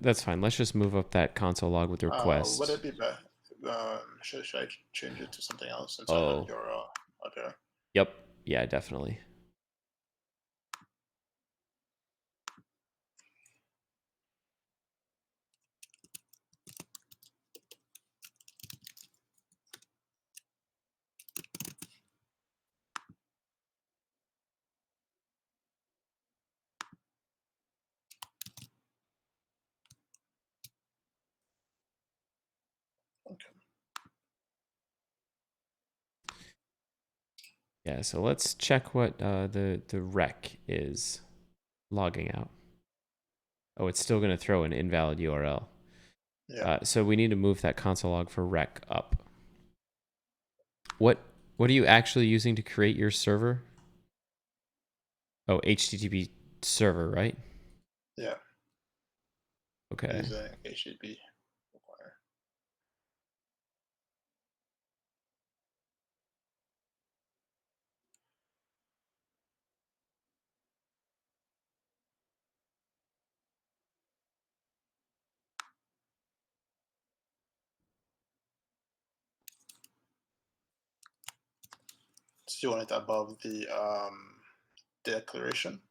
[SPEAKER 1] That's fine. Let's just move up that console log with
[SPEAKER 2] Would
[SPEAKER 1] request.
[SPEAKER 2] it be better? Should I change it to something else since I have
[SPEAKER 1] Oh,
[SPEAKER 2] your other?
[SPEAKER 1] yep. Yeah, definitely.
[SPEAKER 2] Okay.
[SPEAKER 1] Yeah, so let's check what the rec is logging out. Oh, it's still going to throw an invalid URL.
[SPEAKER 2] Yeah.
[SPEAKER 1] So we need to move that console log for rec up. What are you actually using to create your server? Oh, HTTP server, right?
[SPEAKER 2] Yeah.
[SPEAKER 1] Okay.
[SPEAKER 2] Using HTTP. So you want it above the declaration?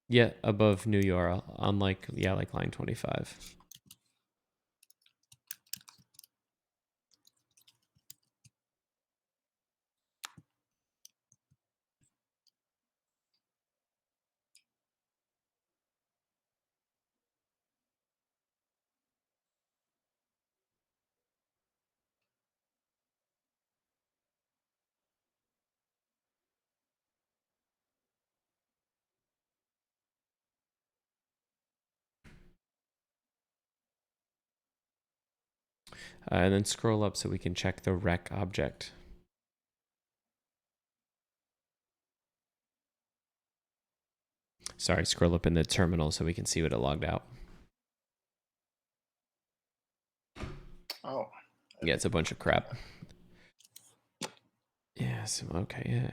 [SPEAKER 1] Yeah, above new URL on like line 25. And then scroll up so we can check the rec object. Sorry, scroll up in the terminal so we can see what it logged out.
[SPEAKER 2] Oh.
[SPEAKER 1] Yeah, it's a bunch of crap. Yeah, okay, yeah.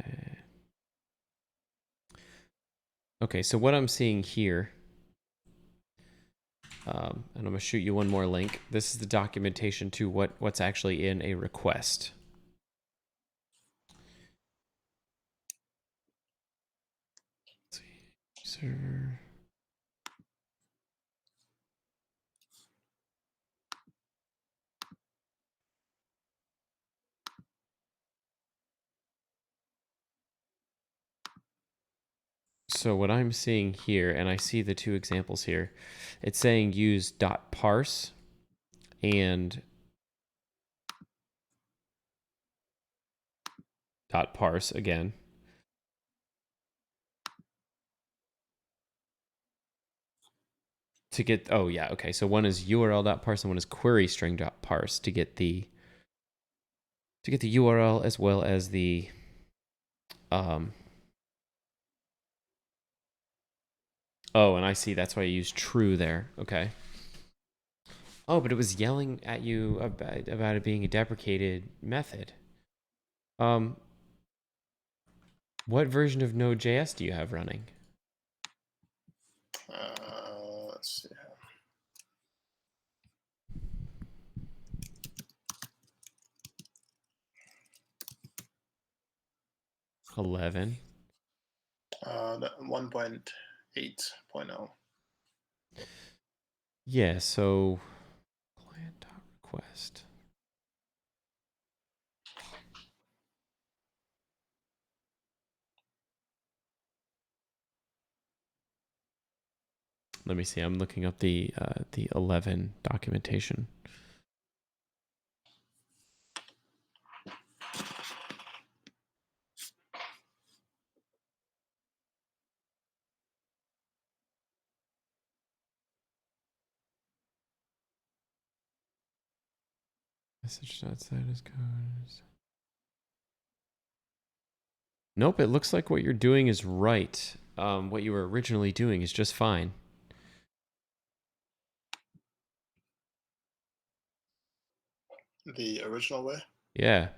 [SPEAKER 1] Okay, so what I'm seeing here, and I'm going to shoot you one more link. This is the documentation to what's actually in a request. Let's see, server. So what I'm seeing here, and I see the two examples here, it's saying use .parse and .parse again. To get, oh yeah, okay. So one is URL.parse and one is query string.parse to get the URL as well as the oh, and I see that's why I use true there. Okay. Oh, but it was yelling at you about it being a deprecated method. Um, what version of Node.js do you have running?
[SPEAKER 2] Let's see.
[SPEAKER 1] 11.
[SPEAKER 2] 1.8.0.
[SPEAKER 1] Yeah, so client.request. Let me see. I'm looking up the 11 documentation. Message.status code. Nope, it looks like what you're doing is right. What you were originally doing is just fine.
[SPEAKER 2] The original way?
[SPEAKER 1] Yeah.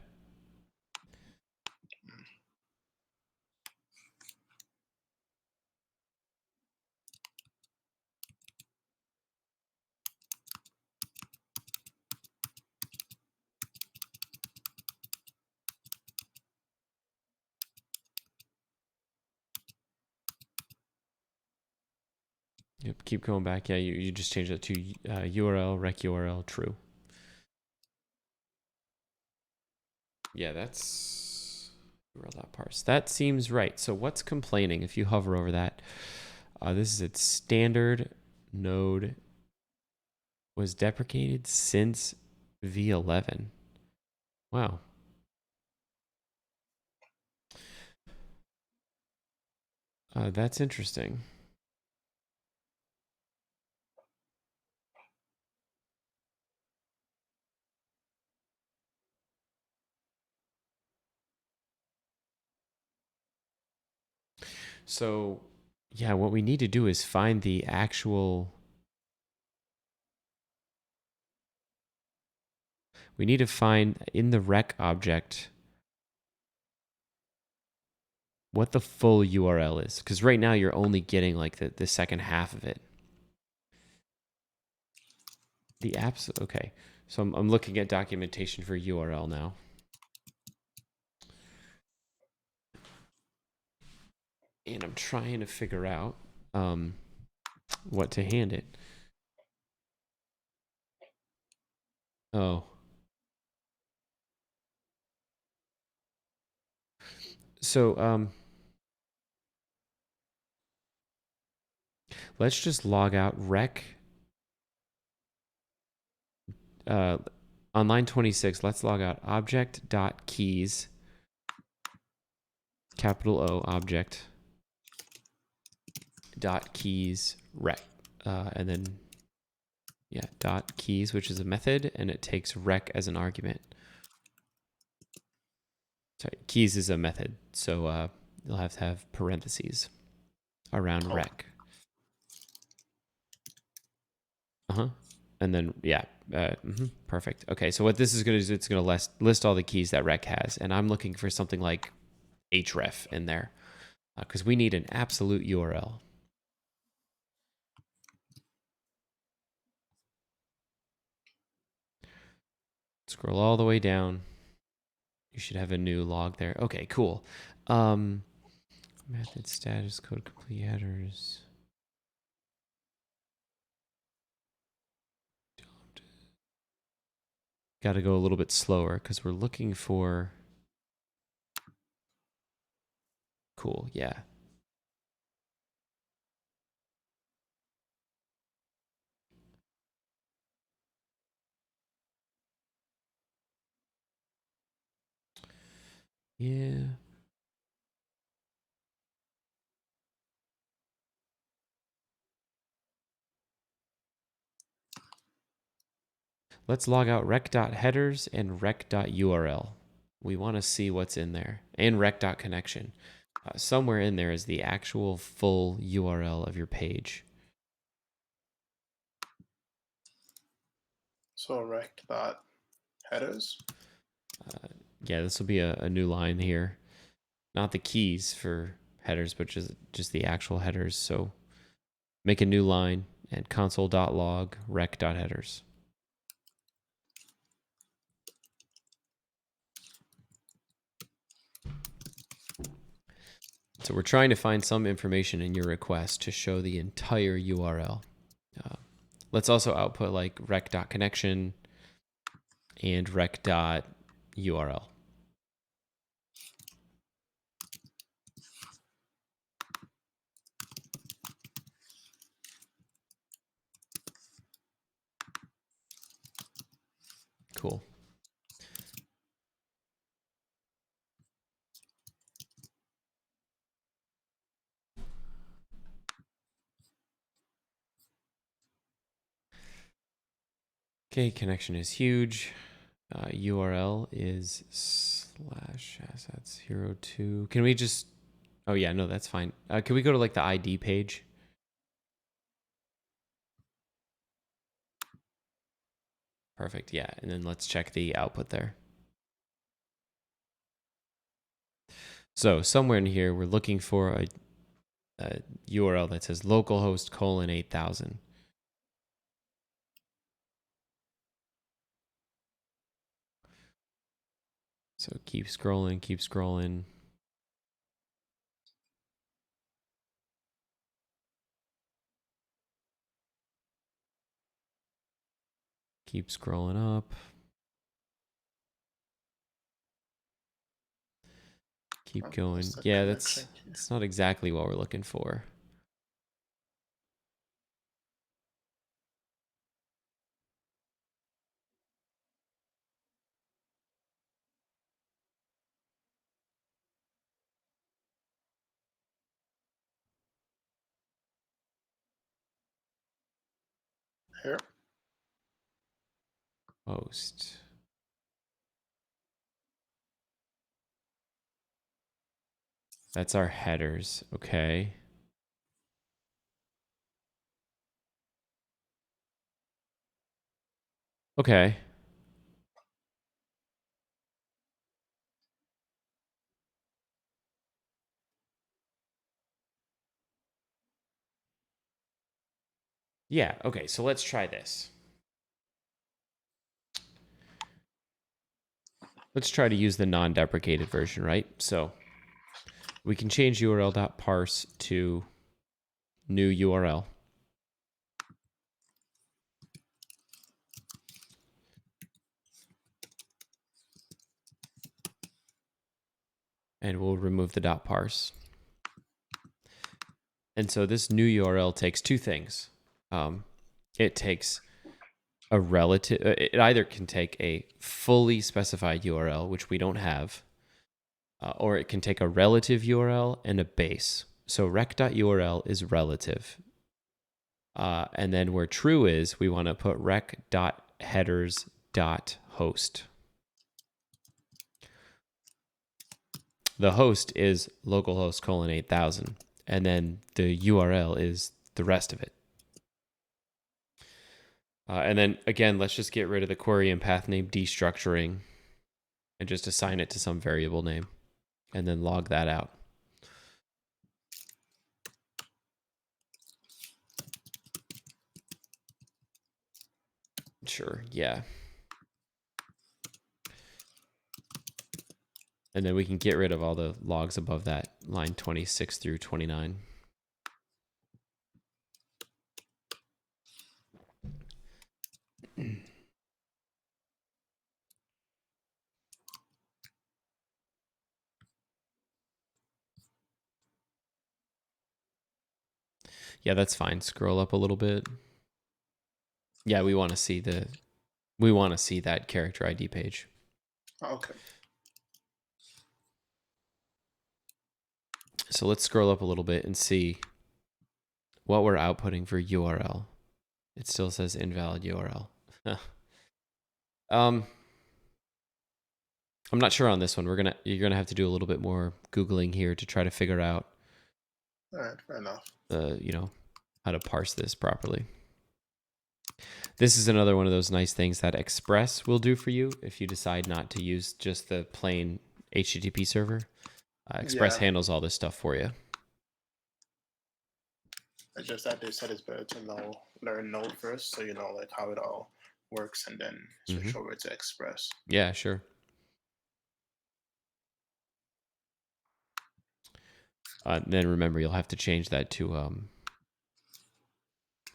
[SPEAKER 1] Yep, keep going back. Yeah, you just change it to URL, rec URL, true. Yeah, that's URL.parse. That seems right. So what's complaining if you hover over that? This is its standard node was deprecated since V11. Wow. That's interesting. So, yeah, what we need to do is find the actual. We need to find in the rec object what the full URL is. Because right now you're only getting like the second half of it. The apps, okay. So I'm looking at documentation for URL now. And I'm trying to figure out what to hand it. Oh. So let's just log out rec. On line 26, let's log out object.keys, capital O, object dot keys rec, and then yeah, dot keys, which is a method, and it takes rec as an argument. Sorry, keys is a method, so you'll have to have parentheses around rec. And then yeah, perfect. Okay, so what this is going to do is it's going to list all the keys that rec has, and I'm looking for something like href in there because we need an absolute URL. Scroll all the way down. You should have a new log there. Okay, cool. Method status code complete headers. Got to go a little bit slower because we're looking for. Cool, yeah. Yeah. Let's log out rec.headers and rec.url. We want to see what's in there. And rec.connection. Somewhere in there is the actual full URL of your page.
[SPEAKER 2] So rec dot headers.
[SPEAKER 1] Yeah, this will be a new line here. Not the keys for headers, but just the actual headers. So make a new line and console.log rec.headers. So we're trying to find some information in your request to show the entire URL. Let's also output like rec.connection and rec.url. Cool. Okay, connection is huge. URL is /assets02. Can we just? Oh yeah, no, that's fine. Can we go to like the ID page? Perfect. Yeah, and then let's check the output there. So somewhere in here, we're looking for a URL that says localhost :8000. So keep scrolling, keep scrolling. Keep scrolling up. Keep going. Yeah, that's not exactly what we're looking for.
[SPEAKER 2] Here.
[SPEAKER 1] Post. That's our headers. Okay. Okay. Yeah, okay, so let's try this. Let's try to use the non-deprecated version, right? So we can change url.parse to new URL. And we'll remove the .parse. And so this new URL takes two things. It takes a relative, it either can take a fully specified URL, which we don't have, or it can take a relative URL and a base. So rec.url is relative. And then where true is, we want to put rec.headers.host. The host is localhost :8000, and then the URL is the rest of it. And then again, let's just get rid of the query and path name destructuring and just assign it to some variable name and then log that out. Sure, yeah. And then we can get rid of all the logs above that, line 26 through 29. Yeah, that's fine. Scroll up a little bit. Yeah, we want to see that character ID page.
[SPEAKER 2] Okay.
[SPEAKER 1] So let's scroll up a little bit and see what we're outputting for URL. It still says invalid URL. I'm not sure on this one. You're gonna have to do a little bit more Googling here to try to figure out
[SPEAKER 2] All right, fair enough.
[SPEAKER 1] How to parse this properly. This is another one of those nice things that Express will do for you if you decide not to use just the plain HTTP server. Express handles all this stuff for you.
[SPEAKER 2] It's just that they said it's better to learn Node first, so you know like how it all works, and then switch over to Express.
[SPEAKER 1] Yeah, sure. Then remember, you'll have to change that to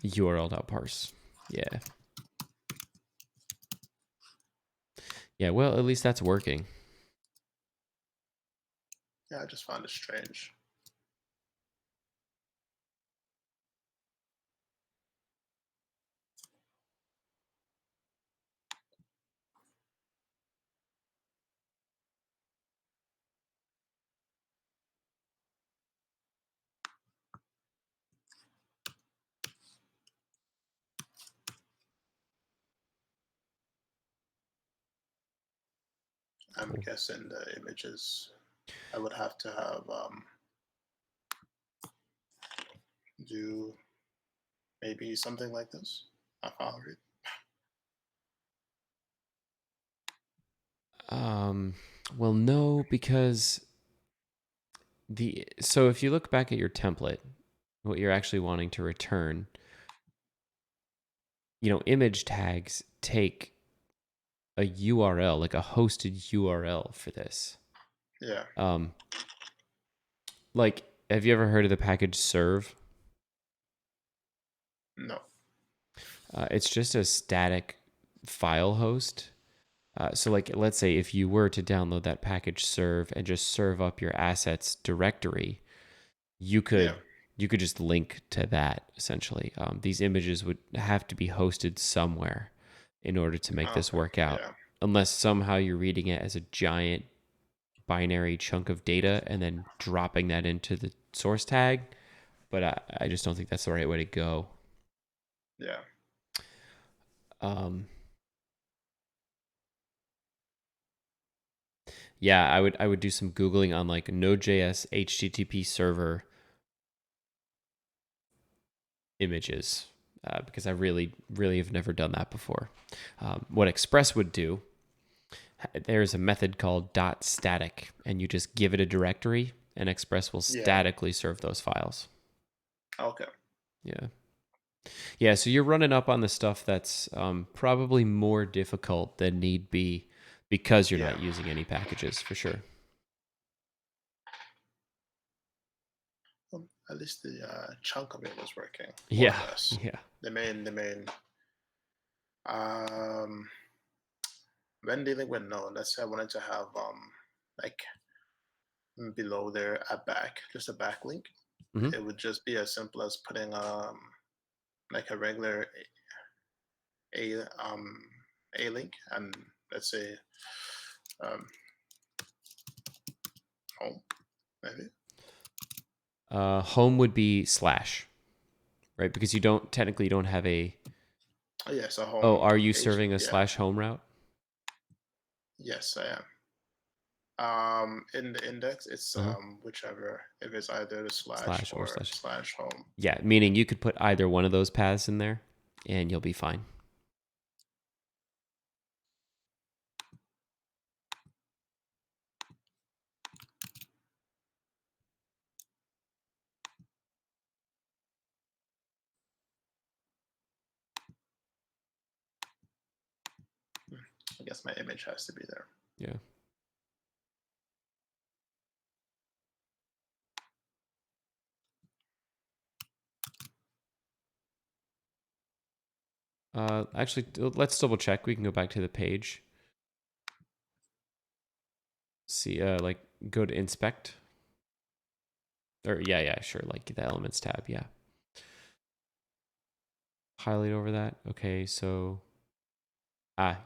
[SPEAKER 1] url.parse. Yeah. Yeah, well, at least that's working.
[SPEAKER 2] Yeah, I just found it strange. I'm guessing the images I would have to have do maybe something like this. I found it.
[SPEAKER 1] Well, no, because so if you look back at your template, what you're actually wanting to return, image tags take a URL, like a hosted URL for this.
[SPEAKER 2] Yeah.
[SPEAKER 1] Like, have you ever heard of the package serve?
[SPEAKER 2] No.
[SPEAKER 1] It's just a static file host. So like, let's say if you were to download that package serve and just serve up your assets directory, you
[SPEAKER 2] Yeah.
[SPEAKER 1] could you could just link to that essentially. These images would have to be hosted somewhere in order to make this
[SPEAKER 2] Okay.
[SPEAKER 1] work out,
[SPEAKER 2] Yeah.
[SPEAKER 1] unless somehow you're reading it as a giant binary chunk of data and then dropping that into the source tag. But I just don't think that's the right way to go.
[SPEAKER 2] Yeah.
[SPEAKER 1] Um, yeah, I would do some googling on like Node.js HTTP server images, because I really have never done that before. What Express would do, there's a method called .static, and you just give it a directory, and Express will
[SPEAKER 2] Yeah.
[SPEAKER 1] statically serve those files.
[SPEAKER 2] Okay.
[SPEAKER 1] Yeah. Yeah, so you're running up on the stuff that's probably more difficult than need be because you're
[SPEAKER 2] Yeah.
[SPEAKER 1] not using any packages for sure.
[SPEAKER 2] At least the chunk of it was working, more or
[SPEAKER 1] Yeah,
[SPEAKER 2] less.
[SPEAKER 1] yeah.
[SPEAKER 2] The main. Um, when dealing with Node, let's say I wanted to have like below there just a backlink.
[SPEAKER 1] Hmm.
[SPEAKER 2] It would just be as simple as putting like a regular a um a link, and let's say um home maybe.
[SPEAKER 1] Home would be slash, right? Because you don't have a.
[SPEAKER 2] Oh, yes, a
[SPEAKER 1] Oh,
[SPEAKER 2] home
[SPEAKER 1] are you
[SPEAKER 2] H.
[SPEAKER 1] serving a
[SPEAKER 2] Yeah.
[SPEAKER 1] slash home route?
[SPEAKER 2] Yes, I am. In the index, it's
[SPEAKER 1] Uh-huh.
[SPEAKER 2] whichever, if it's either the slash
[SPEAKER 1] Slash or
[SPEAKER 2] or
[SPEAKER 1] slash.
[SPEAKER 2] slash home.
[SPEAKER 1] Yeah, meaning you could put either one of those paths in there and you'll be fine.
[SPEAKER 2] Hmm, I guess my image has to be there.
[SPEAKER 1] Yeah. Actually, let's double check. We can go back to the page. See, like go to inspect. Or yeah, sure. Like the elements tab. Yeah. Highlight over that. Okay, so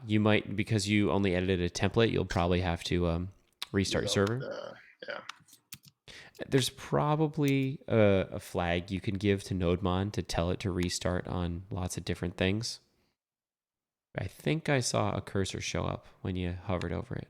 [SPEAKER 1] you might, because you only edited a template, you'll probably have to restart your
[SPEAKER 2] Load
[SPEAKER 1] server.
[SPEAKER 2] the yeah.
[SPEAKER 1] There's probably a flag you can give to NodeMon to tell it to restart on lots of different things. I think I saw a cursor show up when you hovered over it.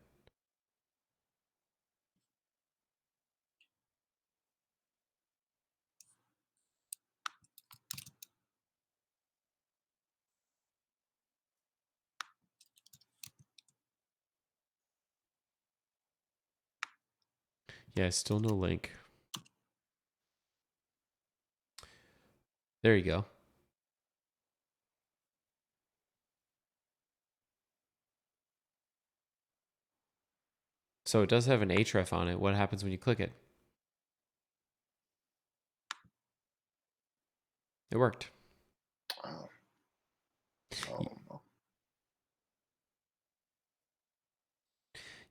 [SPEAKER 1] Yeah, still no link. There you go. So it does have an href on it. What happens when you click it? It worked.
[SPEAKER 2] Oh, so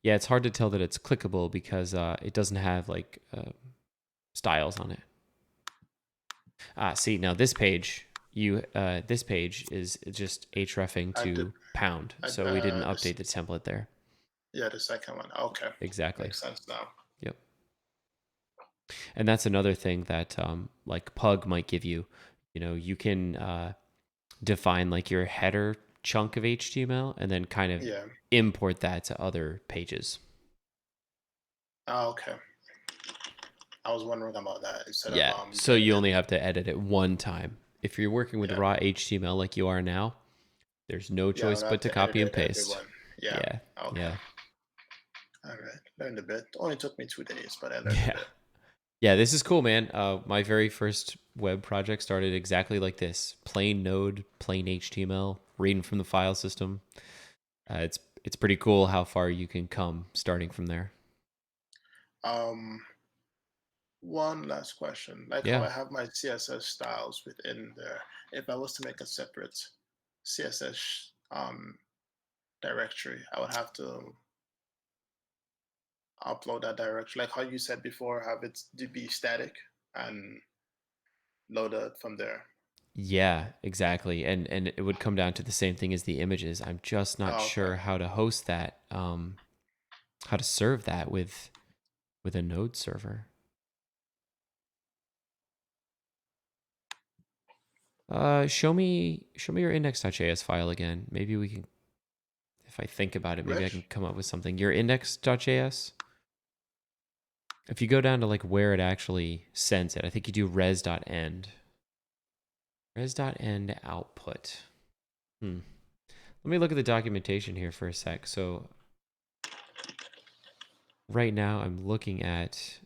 [SPEAKER 1] Yeah, it's hard to tell that it's clickable because it doesn't have like styles on it. See, now this page is just hrefing
[SPEAKER 2] I did.
[SPEAKER 1] to pound,
[SPEAKER 2] I
[SPEAKER 1] so we didn't
[SPEAKER 2] this
[SPEAKER 1] update the template there.
[SPEAKER 2] Yeah, the second one. Okay,
[SPEAKER 1] Exactly.
[SPEAKER 2] makes sense now.
[SPEAKER 1] Yep. And that's another thing that like Pug might give you. You know, you can define like your header chunk of HTML and then kind of
[SPEAKER 2] Yeah.
[SPEAKER 1] import that to other pages.
[SPEAKER 2] Okay. I was wondering about that instead of
[SPEAKER 1] Yeah. So
[SPEAKER 2] doing
[SPEAKER 1] you
[SPEAKER 2] it.
[SPEAKER 1] only have to edit it one time. If you're working with
[SPEAKER 2] Yeah.
[SPEAKER 1] raw HTML like you are now, there's no
[SPEAKER 2] Yeah, I
[SPEAKER 1] choice
[SPEAKER 2] would
[SPEAKER 1] but
[SPEAKER 2] have
[SPEAKER 1] to
[SPEAKER 2] to edit
[SPEAKER 1] copy and
[SPEAKER 2] it
[SPEAKER 1] paste.
[SPEAKER 2] everyone. Yeah.
[SPEAKER 1] Yeah.
[SPEAKER 2] Okay.
[SPEAKER 1] Yeah.
[SPEAKER 2] All right. Learned a bit. Only took me 2 days, but I learned a
[SPEAKER 1] Yeah.
[SPEAKER 2] bit.
[SPEAKER 1] Yeah, this is cool, man. My very first web project started exactly like this: plain Node, plain HTML, reading from the file system. It's pretty cool how far you can come starting from there.
[SPEAKER 2] Um, One last question. Like how
[SPEAKER 1] Yeah.
[SPEAKER 2] I have my CSS styles within there. If I was to make a separate CSS directory. I would have to upload that directory, like how you said before, have it to be static and load it from there.
[SPEAKER 1] Yeah, exactly. And it would come down to the same thing as the images. I'm just not
[SPEAKER 2] Oh, okay.
[SPEAKER 1] sure how to host that, how to serve that with a Node server. Show me your index.js file again. Maybe we can, if I think about it, maybe I can
[SPEAKER 2] Which?
[SPEAKER 1] come up with something. Your index.js. If you go down to like where it actually sends it, I think you do res.end. Res.end output. Hmm. Let me look at the documentation here for a sec. So right now I'm looking at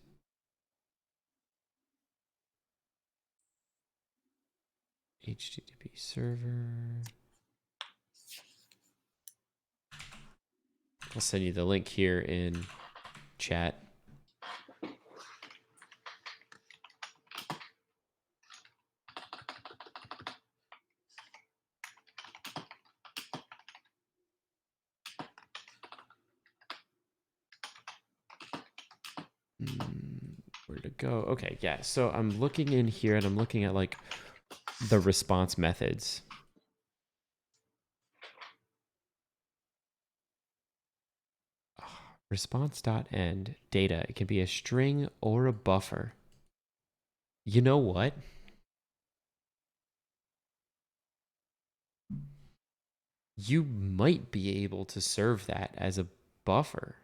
[SPEAKER 1] HTTP server. I'll send you the link here in chat. Where to go? Okay, yeah. So I'm looking in here and I'm looking at like the response methods. Response.end data. It can be a string or a buffer. You know what? You might be able to serve that as a buffer.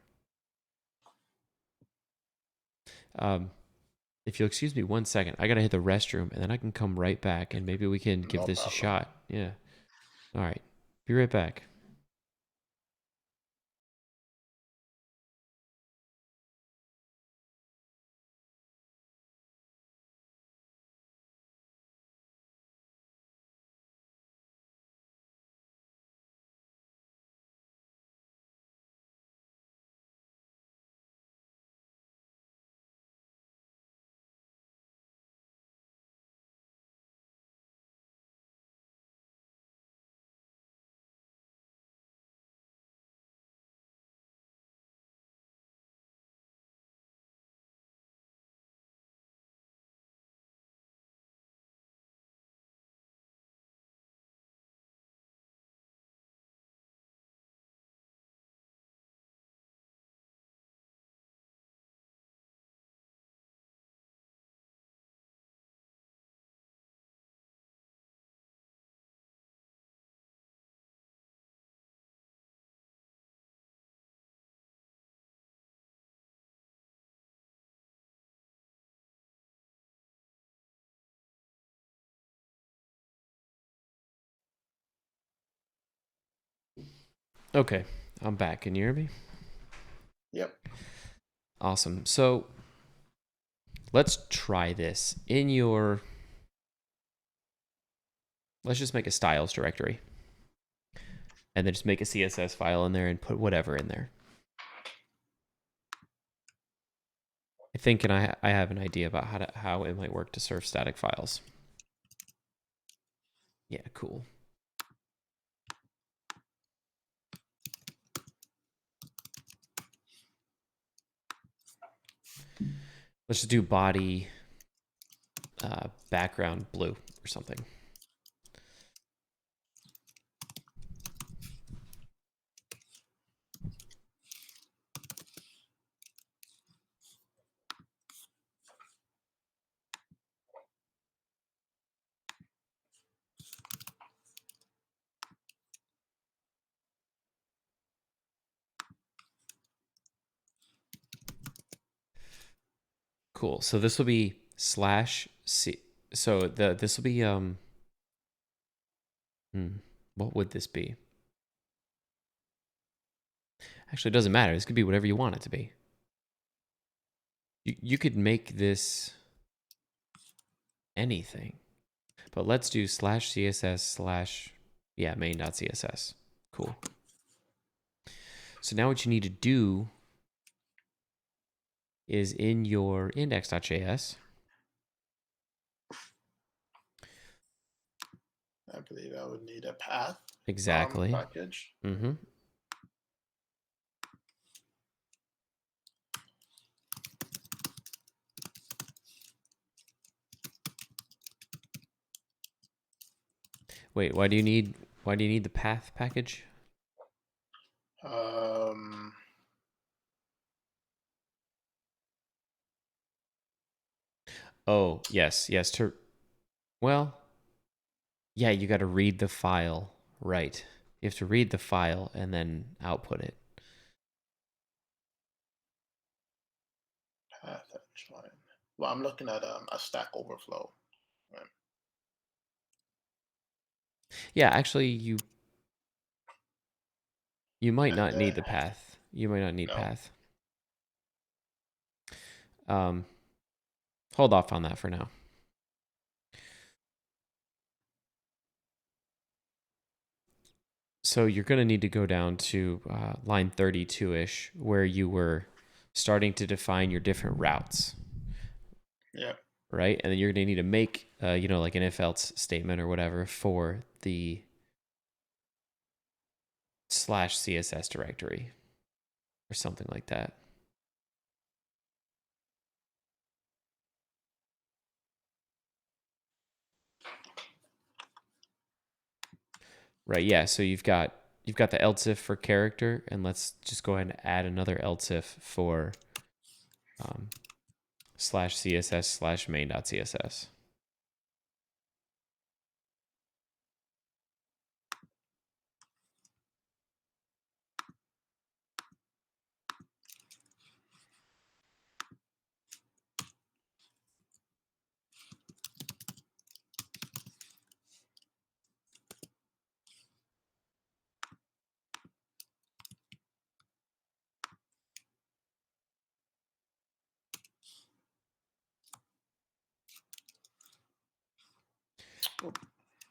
[SPEAKER 1] Um, if you'll excuse me 1 second, I gotta hit the restroom and then I can come right back and maybe we can give
[SPEAKER 2] No
[SPEAKER 1] this a
[SPEAKER 2] problem.
[SPEAKER 1] shot. Yeah. All right. Be right back. Okay. I'm back. Can you hear me?
[SPEAKER 2] Yep.
[SPEAKER 1] Awesome. So let's try this. Let's just make a styles directory and then just make a CSS file in there and put whatever in there. I think, and I have an idea about how it might work to serve static files. Yeah, cool. Let's just do body background blue or something. Cool. So this will be slash c. So this will be what would this be? Actually, it doesn't matter. This could be whatever you want it to be. You could make this anything, but let's do slash css slash main.css. Cool. So now what you need to do is in your index.js.
[SPEAKER 2] I believe I would need a path
[SPEAKER 1] Exactly.
[SPEAKER 2] package.
[SPEAKER 1] Mm-hmm. Wait, why do you need the path package?
[SPEAKER 2] Um,
[SPEAKER 1] Oh, yes, yes. Well, yeah, you got to read the file, right? You have to read the file and then output it.
[SPEAKER 2] path join. Well, I'm looking at a Stack Overflow. Right?
[SPEAKER 1] Yeah, actually, you might
[SPEAKER 2] And
[SPEAKER 1] not need the path. You might not need
[SPEAKER 2] no,
[SPEAKER 1] path. Um, Hold off on that for now. So you're going to need to go down to line 32-ish, where you were starting to define your different routes,
[SPEAKER 2] yeah,
[SPEAKER 1] right? And then you're going to need to make, like an if-else statement or whatever for the /CSS directory or something like that. Right, yeah. So you've got the else if for character, and let's just go ahead and add another else if for /CSS/main.css.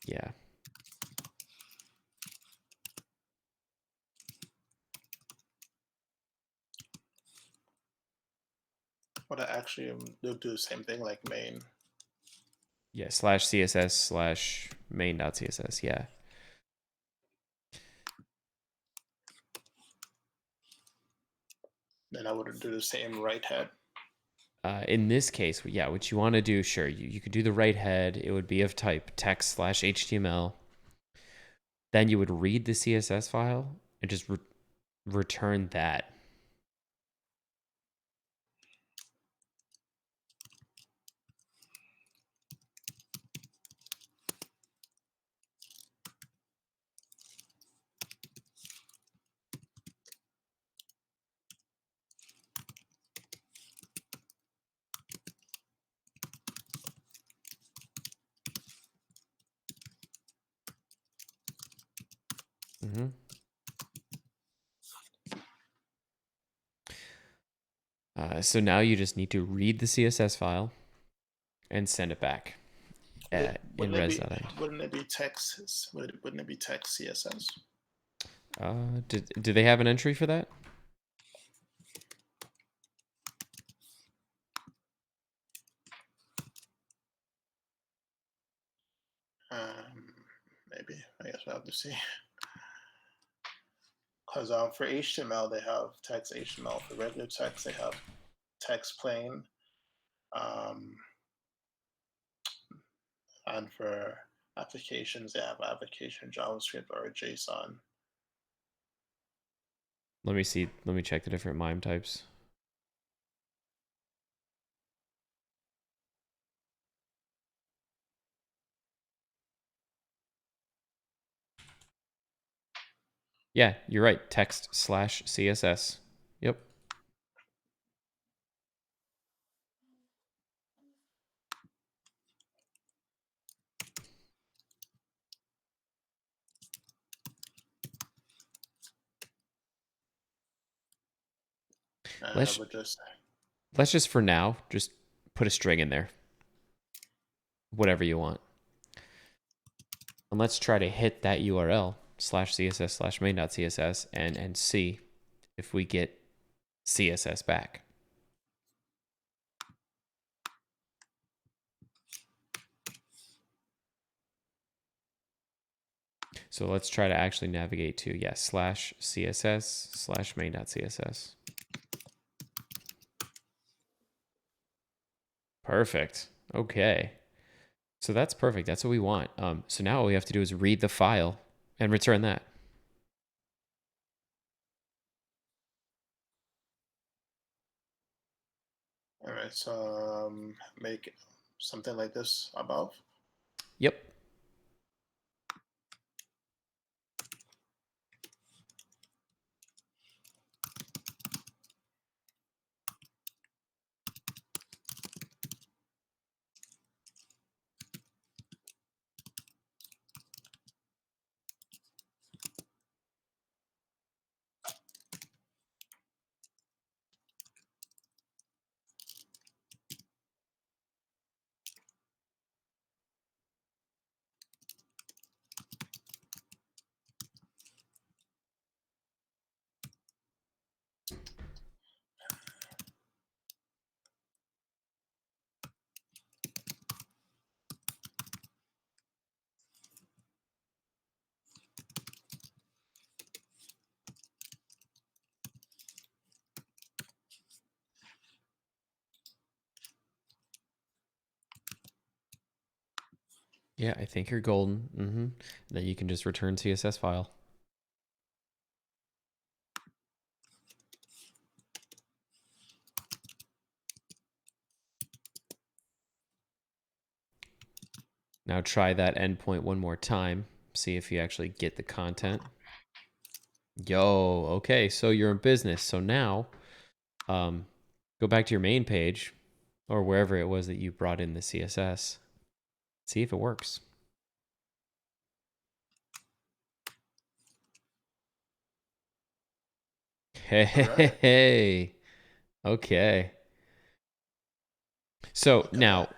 [SPEAKER 1] Yeah.
[SPEAKER 2] but I actually do the same thing like main.
[SPEAKER 1] Yeah, /CSS/main.css. Yeah.
[SPEAKER 2] Then I would do the same right head.
[SPEAKER 1] In this case, yeah, what you want to do, sure, you could do the right head. It would be of type text/HTML. Then you would read the CSS file and just return that. Mm-hmm. So now you just need to read the CSS file and send it back in res.end.
[SPEAKER 2] Wouldn't it be text? Wouldn't it be text CSS?
[SPEAKER 1] Do they have an entry for that?
[SPEAKER 2] Maybe. I guess we'll have to see. Because for HTML they have text HTML. For regular text they have text plain. Um, and for applications they have application JavaScript or JSON.
[SPEAKER 1] Let me see. Let me check the different MIME types. Yeah, you're right. Text/CSS. Yep.
[SPEAKER 2] And I
[SPEAKER 1] Let's
[SPEAKER 2] would just
[SPEAKER 1] let's just for now just put a string in there, whatever you want, and let's try to hit that URL /CSS/main.css and see if we get CSS back. So let's try to actually navigate to /CSS/main.css. Perfect. Okay. So that's perfect. That's what we want. So now all we have to do is read the file and return that.
[SPEAKER 2] All right, so make something like this above.
[SPEAKER 1] Yep. Yeah, I think you're golden. Then you can just return CSS file. Now try that endpoint one more time. See if you actually get the content. Yo, okay, so you're in business. So now, go back to your main page or wherever it was that you brought in the CSS. See if it works.
[SPEAKER 2] All right,
[SPEAKER 1] Hey, okay. So
[SPEAKER 2] look at
[SPEAKER 1] now,
[SPEAKER 2] that.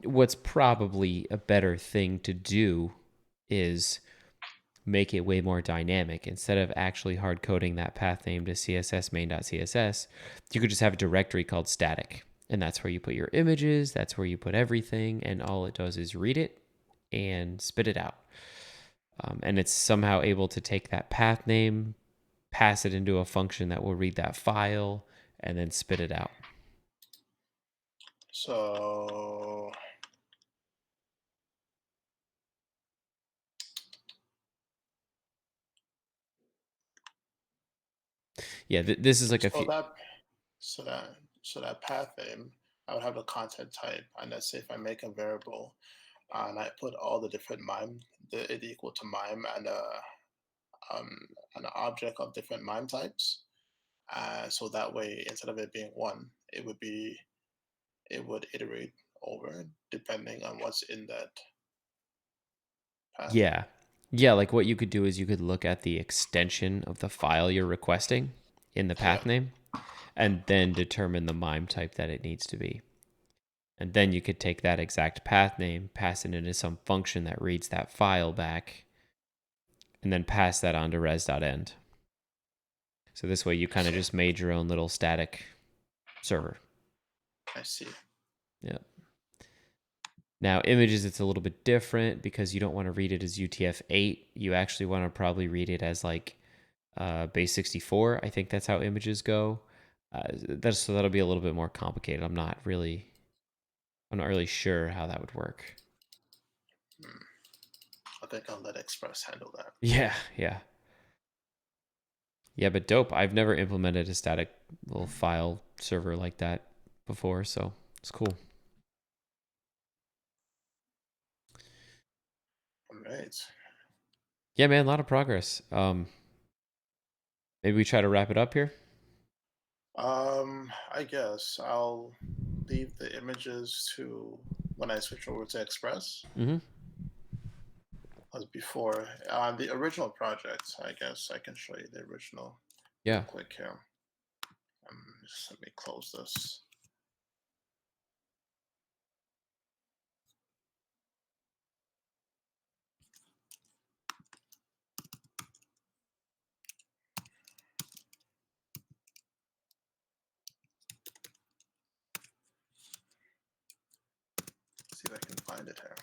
[SPEAKER 1] what's probably a better thing to do is make it way more dynamic. Instead of actually hard coding that path name to CSS main.css, you could just have a directory called static. And that's where you put your images, that's where you put everything, and all it does is read it and spit it out. And it's somehow able to take that path name, pass it into a function that will read that file, and then spit it out.
[SPEAKER 2] So
[SPEAKER 1] Yeah, this is like a
[SPEAKER 2] so
[SPEAKER 1] few.
[SPEAKER 2] that so that so that path name, I would have the content type, and let's say if I make a variable and I put all the different mime, it equal to mime and um, an object of different mime types. So that way, instead of it being one, it would iterate over depending on what's in that path name.
[SPEAKER 1] Yeah. Yeah, like what you could do is you could look at the extension of the file you're requesting in the
[SPEAKER 2] Yeah,
[SPEAKER 1] path name and then determine the MIME type that it needs to be. And then you could take that exact path name, pass it into some function that reads that file back, and then pass that on to res.end. So this way you kind of just made your own little static server.
[SPEAKER 2] I see.
[SPEAKER 1] Yeah. Now, images, it's a little bit different because you don't want to read it as UTF-8. You actually want to probably read it as like base 64. I think that's how images go. So that'll be a little bit more complicated. I'm not really sure how that would work.
[SPEAKER 2] Hmm. I think I'll let Express handle that.
[SPEAKER 1] Yeah, yeah. Yeah, but dope. I've never implemented a static little file server like that before, so it's cool.
[SPEAKER 2] All right.
[SPEAKER 1] Yeah, man, a lot of progress. Maybe we try to wrap it up here.
[SPEAKER 2] I guess I'll leave the images to when I switch over to Express.
[SPEAKER 1] Mm-hmm.
[SPEAKER 2] As before, on the original project, I guess I can show you the original real
[SPEAKER 1] Yeah.
[SPEAKER 2] quick here. Just let me close this. See if I can find it here.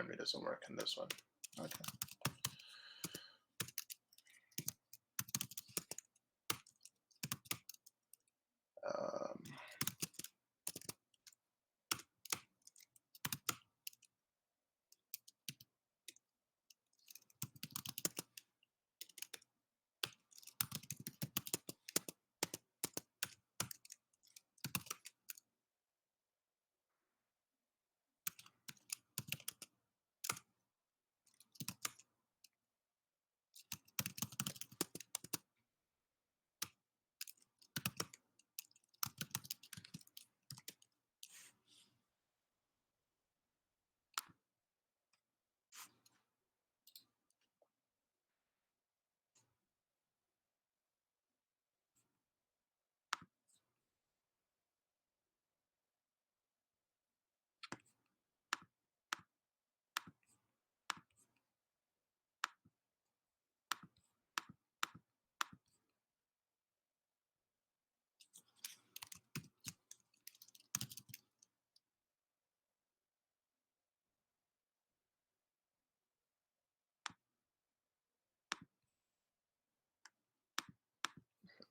[SPEAKER 2] memory doesn't work in this one. Okay. Um,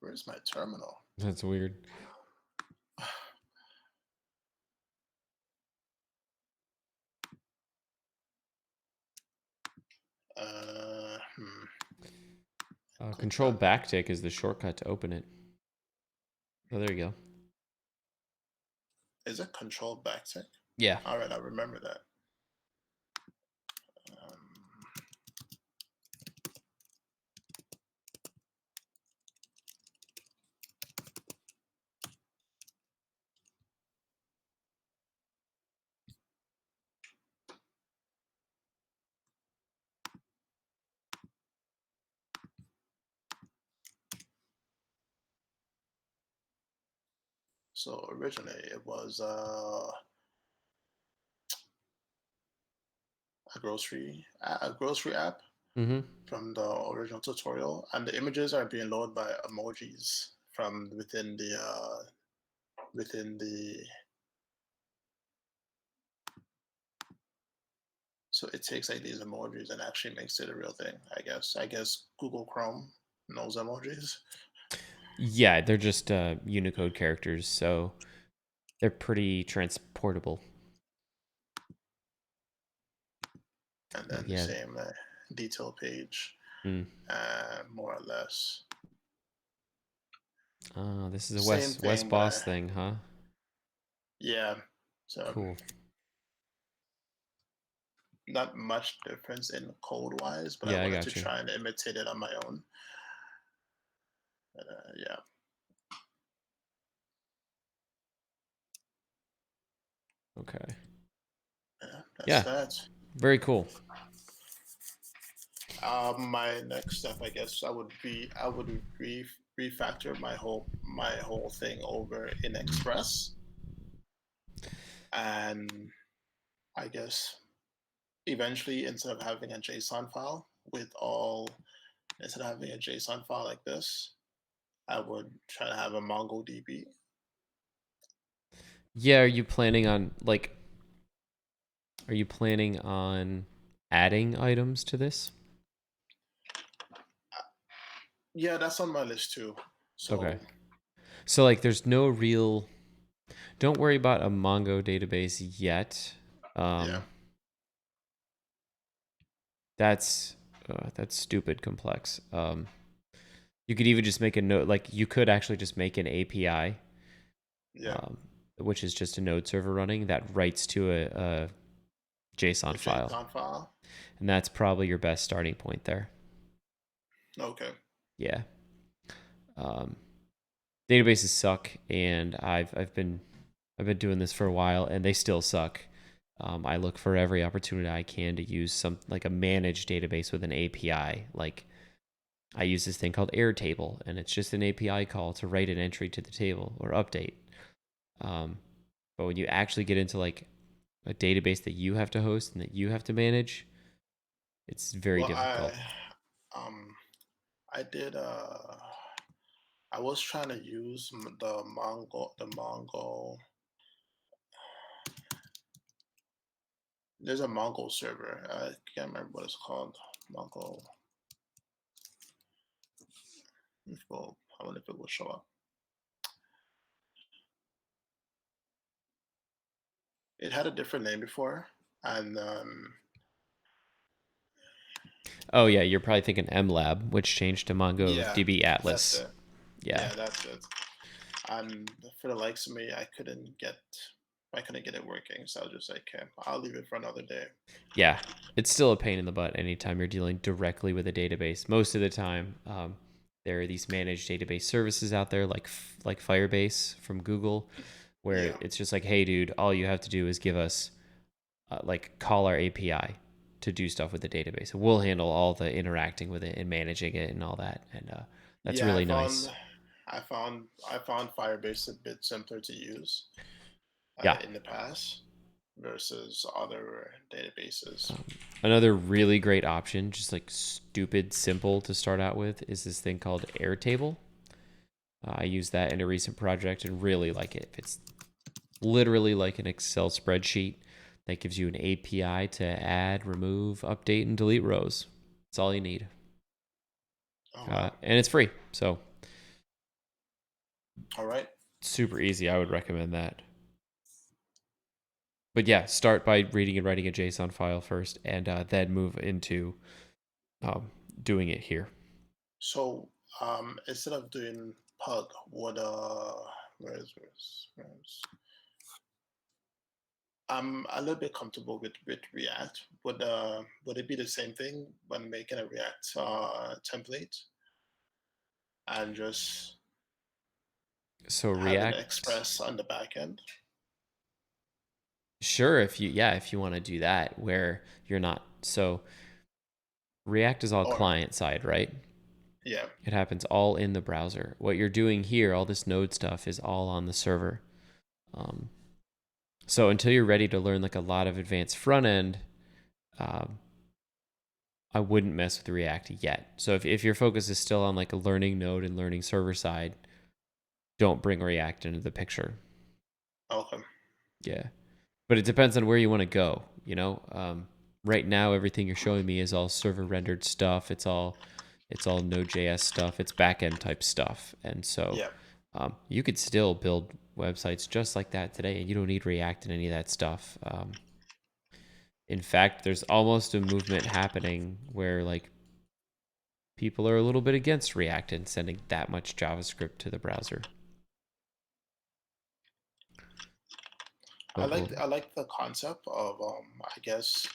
[SPEAKER 2] where's my terminal?
[SPEAKER 1] That's weird. Control
[SPEAKER 2] Control
[SPEAKER 1] backtick is the shortcut to open it. Oh, there you go.
[SPEAKER 2] Is it control backtick?
[SPEAKER 1] Yeah.
[SPEAKER 2] All right, I remember that. So originally it was a grocery app
[SPEAKER 1] Mm-hmm.
[SPEAKER 2] from the original tutorial, and the images are being loaded by emojis from within the. So it takes like these emojis and actually makes it a real thing. I guess Google Chrome knows emojis,
[SPEAKER 1] Yeah, they're just Unicode characters, so they're pretty transportable.
[SPEAKER 2] and
[SPEAKER 1] But
[SPEAKER 2] then the
[SPEAKER 1] yeah.
[SPEAKER 2] same detail page,
[SPEAKER 1] Mm.
[SPEAKER 2] more or less.
[SPEAKER 1] This is a
[SPEAKER 2] Same
[SPEAKER 1] West
[SPEAKER 2] thing, but
[SPEAKER 1] Boss thing, huh?
[SPEAKER 2] yeah. So
[SPEAKER 1] Cool.
[SPEAKER 2] not much difference in code wise, but I
[SPEAKER 1] Yeah, I
[SPEAKER 2] wanted to
[SPEAKER 1] got you.
[SPEAKER 2] try and imitate it on my own. But, yeah,
[SPEAKER 1] Okay.
[SPEAKER 2] that's
[SPEAKER 1] Yeah,
[SPEAKER 2] that.
[SPEAKER 1] very cool.
[SPEAKER 2] My next step, I guess, I would refactor my whole thing over in Express, and I guess eventually instead of having a JSON file instead of having a JSON file like this, I would try to have a MongoDB.
[SPEAKER 1] Yeah, are you planning on adding items to this?
[SPEAKER 2] Yeah, that's on my list too.
[SPEAKER 1] Okay.
[SPEAKER 2] So
[SPEAKER 1] So like there's no real don't worry about a Mongo database yet.
[SPEAKER 2] yeah,
[SPEAKER 1] Um that's that's stupid complex. You could even just make a note like you could actually just make an API
[SPEAKER 2] yeah,
[SPEAKER 1] um, which is just a node server running that writes to a JSON
[SPEAKER 2] the
[SPEAKER 1] file.
[SPEAKER 2] JSON file.
[SPEAKER 1] And that's probably your best starting point there.
[SPEAKER 2] Okay.
[SPEAKER 1] Yeah. Um, databases suck, and I've been doing this for a while, and they still suck. I look for every opportunity I can to use some like a managed database with an API. Like I use this thing called Airtable, and it's just an API call to write an entry to the table or update. Um, but when you actually get into like a database that you have to host and that you have to manage, it's very
[SPEAKER 2] Well,
[SPEAKER 1] difficult.
[SPEAKER 2] um I did I was trying to use the Mongo there's a Mongo server. I can't remember what it's called. Mongo. I wonder if it will show up. It had a different name before, and
[SPEAKER 1] Oh yeah, you're probably thinking MLab, which changed to
[SPEAKER 2] yeah,
[SPEAKER 1] MongoDB
[SPEAKER 2] that's
[SPEAKER 1] Atlas.
[SPEAKER 2] it.
[SPEAKER 1] Yeah.
[SPEAKER 2] Yeah, that's it. And for the likes of me, I couldn't get it working. So I was just like, okay, I'll leave it for another day.
[SPEAKER 1] Yeah, it's still a pain in the butt anytime you're dealing directly with a database. Most of the time, there are these managed database services out there like Firebase from Google, where
[SPEAKER 2] Yeah,
[SPEAKER 1] it's just like, hey, dude, all you have to do is give us like call our API to do stuff with the database. We'll handle all the interacting with it and managing it and all that, and that's
[SPEAKER 2] yeah.
[SPEAKER 1] really nice.
[SPEAKER 2] I found Firebase a bit simpler to use
[SPEAKER 1] Yeah.
[SPEAKER 2] in the past versus other databases.
[SPEAKER 1] Another really great option, just like stupid simple to start out with, is this thing called Airtable. I used that in a recent project and really like it. It's literally like an Excel spreadsheet that gives you an API to add, remove, update, and delete rows. That's all you need.
[SPEAKER 2] Oh wow!
[SPEAKER 1] And it's free. So
[SPEAKER 2] All right.
[SPEAKER 1] super easy. I would recommend that. But yeah, start by reading and writing a JSON file first, and then move into um, doing it here.
[SPEAKER 2] So instead of doing Pug, would where's I'm a little bit comfortable with React. Would it be the same thing when making a React template and just
[SPEAKER 1] So
[SPEAKER 2] having
[SPEAKER 1] React,
[SPEAKER 2] Express on the back end?
[SPEAKER 1] sure, if you want to do that, where you're not so React is all
[SPEAKER 2] Or
[SPEAKER 1] client side, right?
[SPEAKER 2] yeah,
[SPEAKER 1] It happens all in the browser. What you're doing here, all this node stuff, is all on the server. Um, so until you're ready to learn like a lot of advanced front end, um, I wouldn't mess with React yet. So if your focus is still on like a learning node and learning server side, don't bring React into the picture.
[SPEAKER 2] okay,
[SPEAKER 1] Yeah, but it depends on where you want to go. Right now everything you're showing me is all server rendered stuff. It's all Node.js stuff. It's backend type stuff, and so
[SPEAKER 2] yeah,
[SPEAKER 1] you could still build websites just like that today, and you don't need React and any of that stuff. In fact, there's almost a movement happening where like people are a little bit against React and sending that much JavaScript to the browser. But we'll
[SPEAKER 2] I like the concept of I guess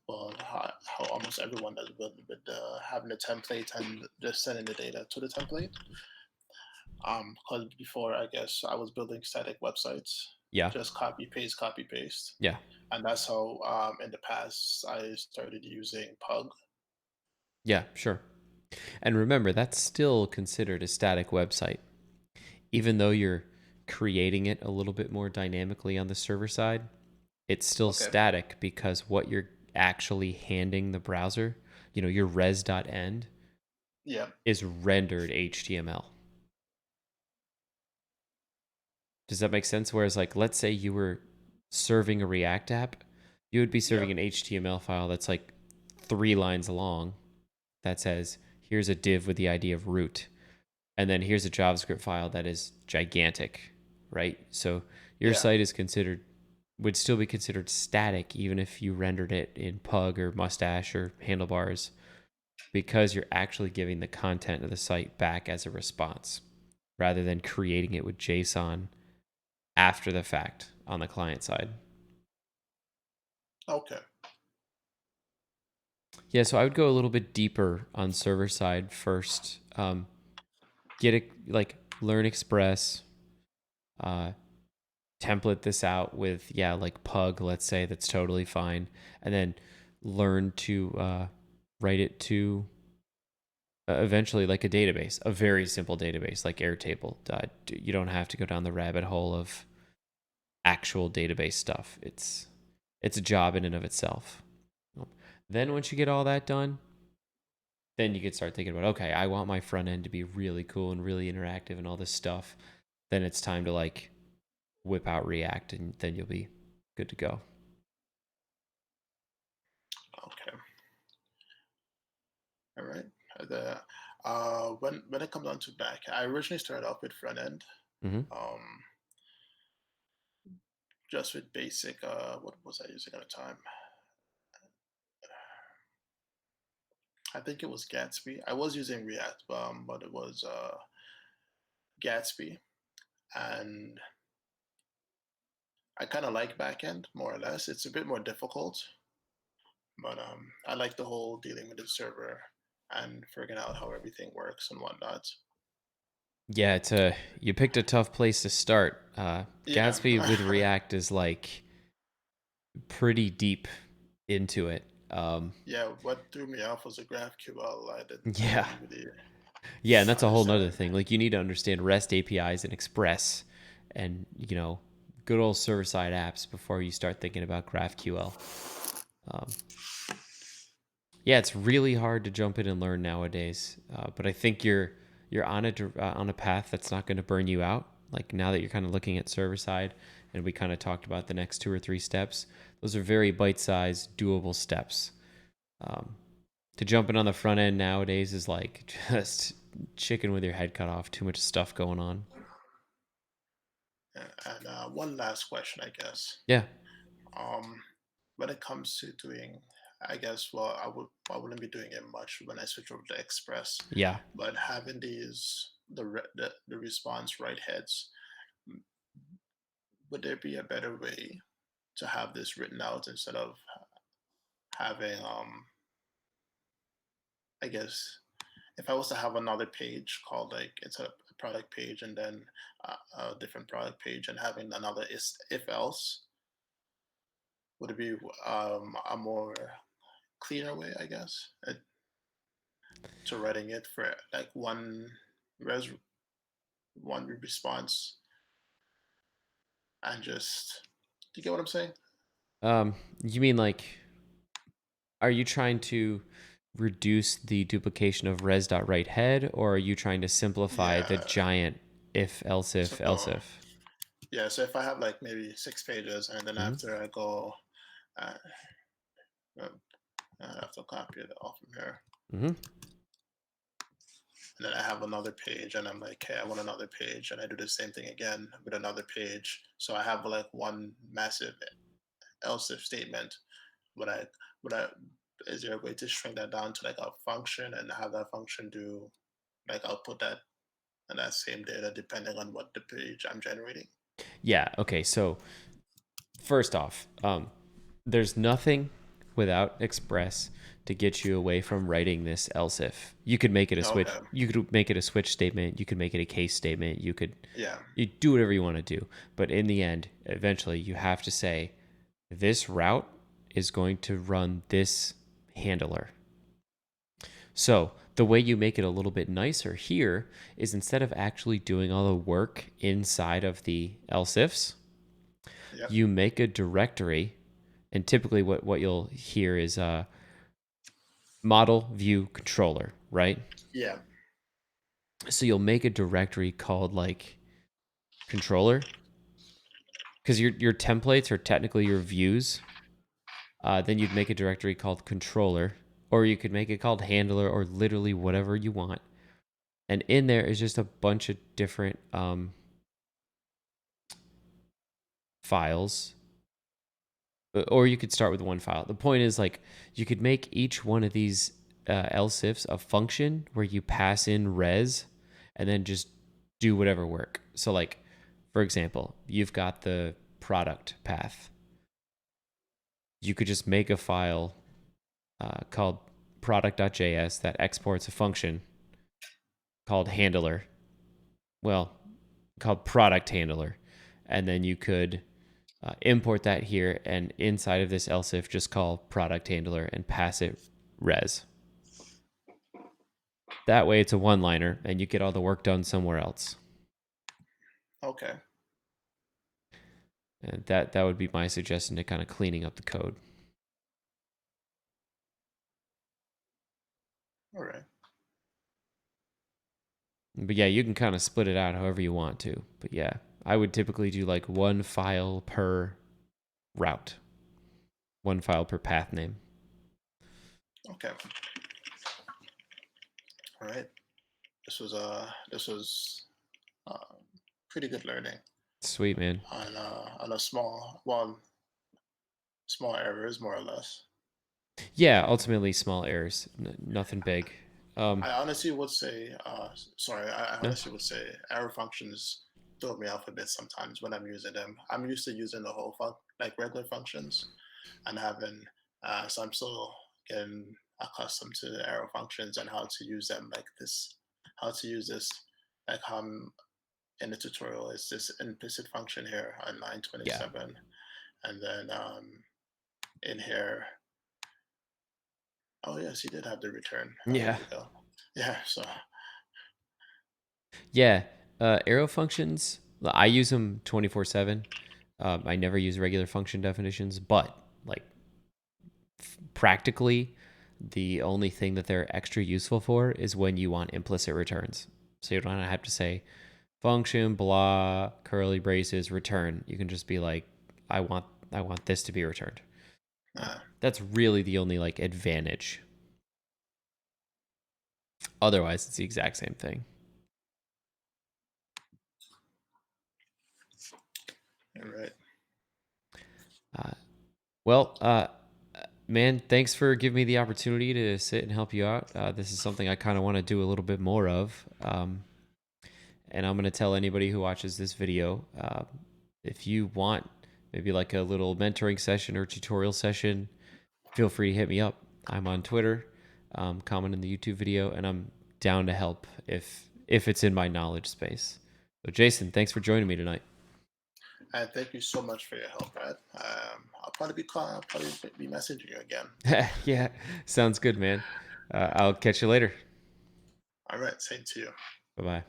[SPEAKER 2] well how almost everyone does with having a template and just sending the data to the template. Because before I guess I was building static websites,
[SPEAKER 1] yeah,
[SPEAKER 2] just copy paste,
[SPEAKER 1] yeah,
[SPEAKER 2] and that's how in the past I started using Pug.
[SPEAKER 1] yeah, sure. And remember, that's still considered a static website. Even though you're creating it a little bit more dynamically on the server side, it's still
[SPEAKER 2] Okay.
[SPEAKER 1] static because what you're actually handing the browser, your res.end
[SPEAKER 2] Yeah.
[SPEAKER 1] is rendered HTML. Does that make sense? Whereas, like, let's say you were serving a React app, you would be
[SPEAKER 2] Yeah.
[SPEAKER 1] serving an HTML file that's like 3 lines long that says, here's a div with the ID of root. And then here's a JavaScript file that is gigantic, right? So your
[SPEAKER 2] Yeah.
[SPEAKER 1] site would still be considered static even if you rendered it in Pug or Mustache or Handlebars because you're actually giving the content of the site back as a response rather than creating it with JSON after the fact on the client side.
[SPEAKER 2] Okay.
[SPEAKER 1] Yeah, so I would go a little bit deeper on server side first. Get it like learn Express, uh, template this out with like Pug, let's say that's totally fine, and then learn to write it to eventually like a database, a very simple database like Airtable. You don't have to go down the rabbit hole of actual database stuff. It's a job in and of itself. Then once you get all that done, then you could start thinking about, okay, I want my front end to be really cool and really interactive and all this stuff. Then it's time to like whip out React and then you'll be good to go.
[SPEAKER 2] All right. The when it comes down to back, I originally started off with front end,
[SPEAKER 1] Hmm.
[SPEAKER 2] um, just with basic. What was I using at the time? I think it was Gatsby. I was using React, but it was Gatsby, and I kind of like backend more or less. It's a bit more difficult, but I like the whole dealing with the server and figuring out how everything works and whatnot.
[SPEAKER 1] Yeah, you picked a tough place to start.
[SPEAKER 2] Yeah,
[SPEAKER 1] Gatsby with React is like pretty deep into it.
[SPEAKER 2] yeah. What threw me off was the GraphQL. I
[SPEAKER 1] Yeah,
[SPEAKER 2] didn't really
[SPEAKER 1] yeah, and that's a whole nother
[SPEAKER 2] understand.
[SPEAKER 1] thing. Like you need to understand REST APIs and Express, and good old server side apps before you start thinking about GraphQL. Um, yeah, it's really hard to jump in and learn nowadays. But I think you're on a path that's not going to burn you out. Like now that you're kind of looking at server side, and we kind of talked about the next 2 or 3 steps. Those are very bite-sized, doable steps. Um, to jump in on the front end nowadays is like just chicken with your head cut off. Too much stuff going on.
[SPEAKER 2] And one last question, I guess.
[SPEAKER 1] Yeah,
[SPEAKER 2] Um, when it comes to doing, I guess, well, I wouldn't be doing it much when I switch over to Express,
[SPEAKER 1] yeah.
[SPEAKER 2] but having the response right heads, m- would there be a better way to have this written out instead of having, I guess, if I was to have another page called like it's a product page and then a different product page and having another is if else, would it be a more cleaner way, I guess, to writing it for like res one response and just do you get what I'm saying?
[SPEAKER 1] You mean like, are you trying to reduce the duplication of res.writeHead, or are you trying to simplify the
[SPEAKER 2] Yeah.
[SPEAKER 1] giant if else if else
[SPEAKER 2] So
[SPEAKER 1] if?
[SPEAKER 2] yeah, so if I have like maybe 6 pages and then
[SPEAKER 1] Mm-hmm.
[SPEAKER 2] after I go, uh, uh, I have to copy it off from here.
[SPEAKER 1] Mm-hmm.
[SPEAKER 2] And then I have another page and I'm like, hey, I want another page. And I do the same thing again with another page. So I have like one massive else if statement. But but I, is there a way to shrink that down to like a function and have that function do like output that and that same data depending on what the page I'm generating?
[SPEAKER 1] Yeah. Okay. So first off, there's nothing without Express to get you away from writing this else if. You could make it a switch.
[SPEAKER 2] Okay.
[SPEAKER 1] You could make it a switch statement. You could make it a case statement.
[SPEAKER 2] Yeah.
[SPEAKER 1] You do whatever you want to do. But in the end, eventually, you have to say this route is going to run this handler. So the way you make it a little bit nicer here is instead of actually doing all the work inside of the else ifs,
[SPEAKER 2] Yep.
[SPEAKER 1] you make a directory. And typically, what you'll hear is model view controller, right?
[SPEAKER 2] Yeah.
[SPEAKER 1] So you'll make a directory called like controller, because your templates are technically your views. Then you'd make a directory called controller, or you could make it called handler, or literally whatever you want. And in there is just a bunch of different files, or you could start with one file. The point is, like, you could make each one of these else ifs a function where you pass in res and then just do whatever work. So, like, for example, you've got the product path. You could just make a file called product.js that exports a function called handler. Well, called product handler. And then you could import that here, and inside of this else if, just call product handler and pass it res. That way it's a one liner and you get all the work done somewhere else.
[SPEAKER 2] Okay.
[SPEAKER 1] And that would be my suggestion to kind of cleaning up the code.
[SPEAKER 2] All right.
[SPEAKER 1] But yeah, you can kind of split it out however you want to. But yeah, I would typically do like one file per route, one file per path name.
[SPEAKER 2] Okay. All right. This was pretty good learning
[SPEAKER 1] Sweet, man.
[SPEAKER 2] on a small errors more or less.
[SPEAKER 1] Yeah, ultimately small errors, nothing big. Um,
[SPEAKER 2] I honestly would say, sorry, I
[SPEAKER 1] no?
[SPEAKER 2] honestly would say error functions throw me off a bit sometimes when I'm using them. I'm used to using the whole like regular functions, and having, so I'm still getting accustomed to arrow functions and how to use them like this, how to use this, like in the tutorial is this implicit function here on line
[SPEAKER 1] Yeah.
[SPEAKER 2] 27, and then in here, oh yes, he did have the return. Oh, here
[SPEAKER 1] Yeah.
[SPEAKER 2] we go. Yeah, so
[SPEAKER 1] Yeah. Arrow functions, I use them 24/7. I never use regular function definitions, but like practically, the only thing that they're extra useful for is when you want implicit returns. So you don't have to say function blah curly braces return. You can just be like, I want this to be returned.
[SPEAKER 2] uh,
[SPEAKER 1] That's really the only like advantage. Otherwise, it's the exact same thing.
[SPEAKER 2] all right.
[SPEAKER 1] Uh, well, man, thanks for giving me the opportunity to sit and help you out. This is something I kind of want to do a little bit more of. And I'm going to tell anybody who watches this video, if you want maybe like a little mentoring session or tutorial session, feel free to hit me up. I'm on Twitter, comment in the YouTube video, and I'm down to help if it's in my knowledge space. So Jason, thanks for joining me tonight.
[SPEAKER 2] And thank you so much for your help, Brad. I'll probably be messaging you again.
[SPEAKER 1] Yeah, sounds good, man. I'll catch you later.
[SPEAKER 2] All right, same to you.
[SPEAKER 1] Bye bye.